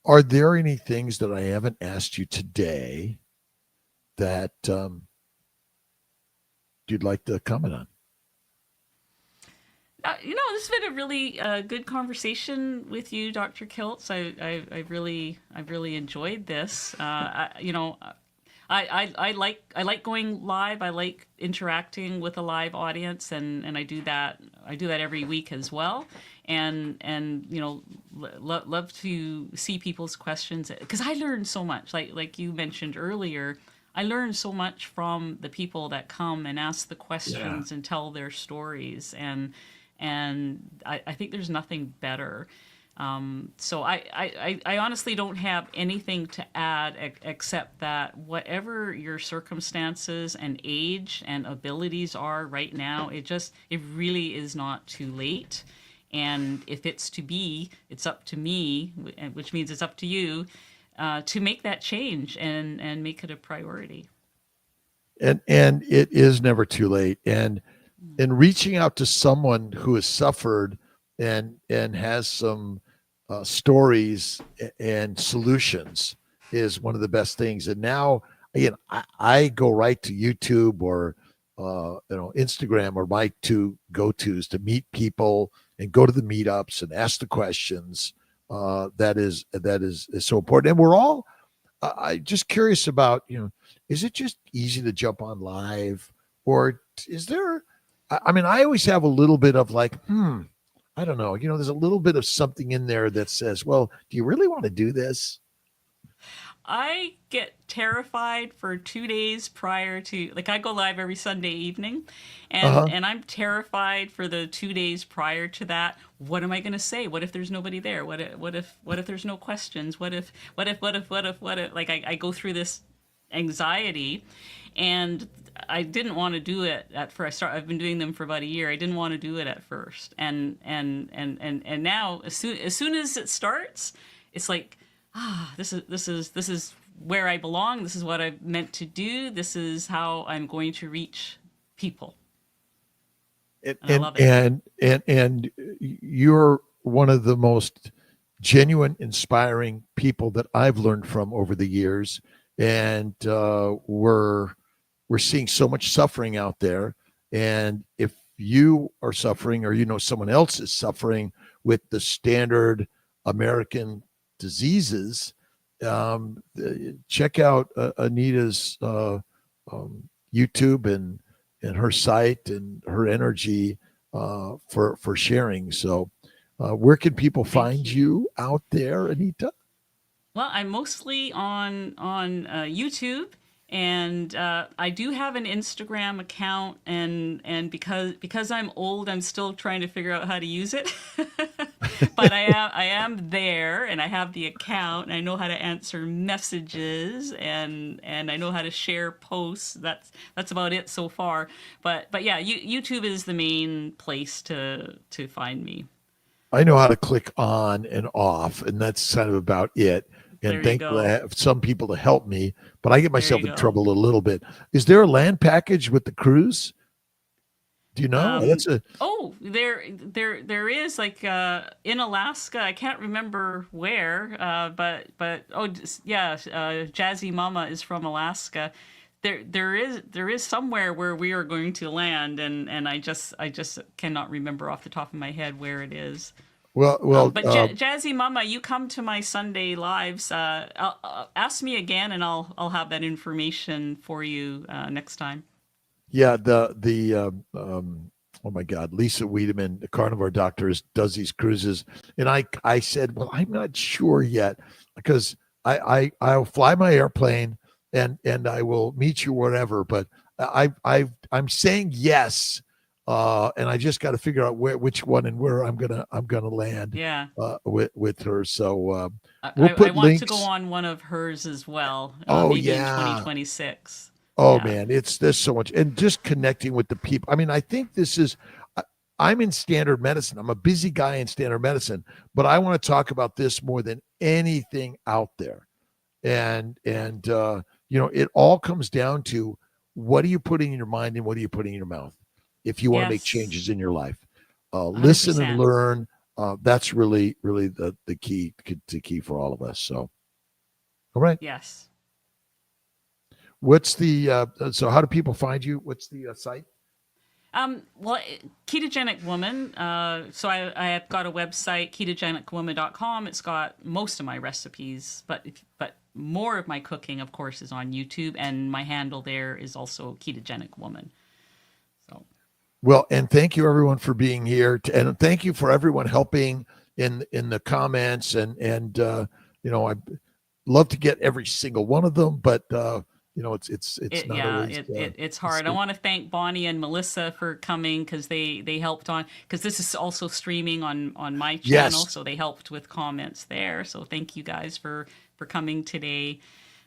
Are there any things that I haven't asked you today that you'd like to comment on? This has been a really good conversation with you, Dr. Kiltz. I really enjoyed this. I like going live. I like interacting with a live audience, and I do that. I do that every week as well. And love to see people's questions because I learn so much. Like you mentioned earlier, I learn so much from the people that come and ask the questions and tell their stories, and I think there's nothing better. So I honestly don't have anything to add except that whatever your circumstances and age and abilities are right now, it really is not too late. And if it's to be, it's up to me, which means it's up to you to make that change and make it a priority. And it is never too late. And reaching out to someone who has suffered and has some stories and solutions is one of the best things. And now, again, I go right to YouTube or Instagram, or my two go-tos to meet people and go to the meetups and ask the questions. That is so important. And we're all I just curious about, is it just easy to jump on live, or is there? I mean, I always have a little bit of like, I don't know. There's a little bit of something in there that says, well, do you really want to do this? I get terrified for 2 days prior to, like, I go live every Sunday evening, and I'm terrified for the 2 days prior to that. What am I going to say? What if there's nobody there? What if there's no questions? What if like I go through this anxiety, and I didn't want to do it at first. I've been doing them for about a year. I didn't want to do it at first, and now as soon as it starts, it's like, this is where I belong. This is what I'm meant to do. This is how I'm going to reach people. And I love it. And you're one of the most genuine, inspiring people that I've learned from over the years. And we're seeing so much suffering out there. And if you are suffering, or someone else is suffering with the standard American diseases, check out Anita's YouTube and her site and her energy for sharing. So where can people find you out there, Anita? Well, I'm mostly on YouTube, and I do have an Instagram account, and because I'm old, I'm still trying to figure out how to use it. But I am there, and I have the account, and I know how to answer messages, and I know how to share posts. That's about it so far. But yeah, YouTube is the main place to find me. I know how to click on and off, and that's kind of about it. And thankfully, I have some people to help me, but I get myself in trouble a little bit. Is there a land package with the cruise? Do you know? There is, like, in Alaska. I can't remember where, but Jazzy Mama is from Alaska. There is somewhere where we are going to land, and I just cannot remember off the top of my head where it is. But Jazzy Mama, you come to my Sunday lives. Ask me again, and I'll have that information for you next time. Yeah, oh my God, Lisa Wiedemann, the carnivore doctor, does these cruises, and I said, well, I'm not sure yet, because I'll fly my airplane and I will meet you wherever, but I'm saying yes And I just got to figure out which one and where I'm gonna land Yeah. with her. So we'll I put want to go links. on one of hers as well, Oh maybe in yeah. 2026. Oh Yeah. man, there's so much, and just connecting with the people. I mean, I think this is. I'm in standard medicine. I'm a busy guy in standard medicine, but I want to talk about this more than anything out there. And it all comes down to what are you putting in your mind and what are you putting in your mouth if you want to make Yes. changes in your life. Listen and 100%. learn. That's really the key for all of us. So, all right. Yes. What's the so how do people find you? What's the site? Well, ketogenic woman. So I have got a website, ketogenicwoman.com. It's got most of my recipes, but more of my cooking, of course, is on YouTube, and my handle there is also ketogenic woman. So Well, and thank you everyone for being here, and thank you for everyone helping in the comments, and I love to get every single one of them, but it's not always. it's hard. I want to thank Bonnie and Melissa for coming because they helped on, because this is also streaming on my channel, Yes. so they helped with comments there. So thank you guys for coming today.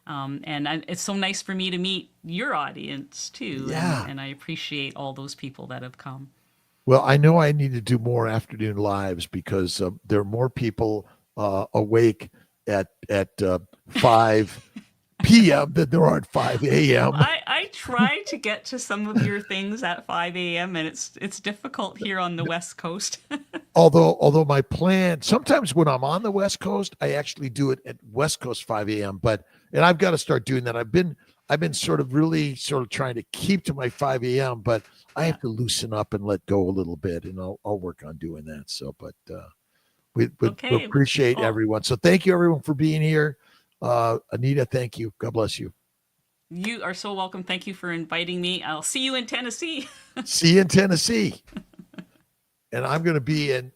It's so nice for me to meet your audience too, Yeah. and I appreciate all those people that have come. Well, I know I need to do more afternoon lives because there are more people awake at 5 p.m. than there are at 5 a.m. I try to get to some of your things at 5 a.m. and it's difficult here on the West Coast. Although my plan sometimes when I'm on the West Coast, I actually do it at West Coast 5 a.m. And I've got to start doing that. I've been sort of trying to keep to my 5 a.m. But I Yeah. have to loosen up and let go a little bit, and I'll work on doing that. So, but we Okay. appreciate Well, everyone. So thank you everyone for being here. Anita, thank you. God bless you. you are so welcome. Thank you for inviting me. I'll see you in Tennessee. See you in Tennessee. And I'm going to be in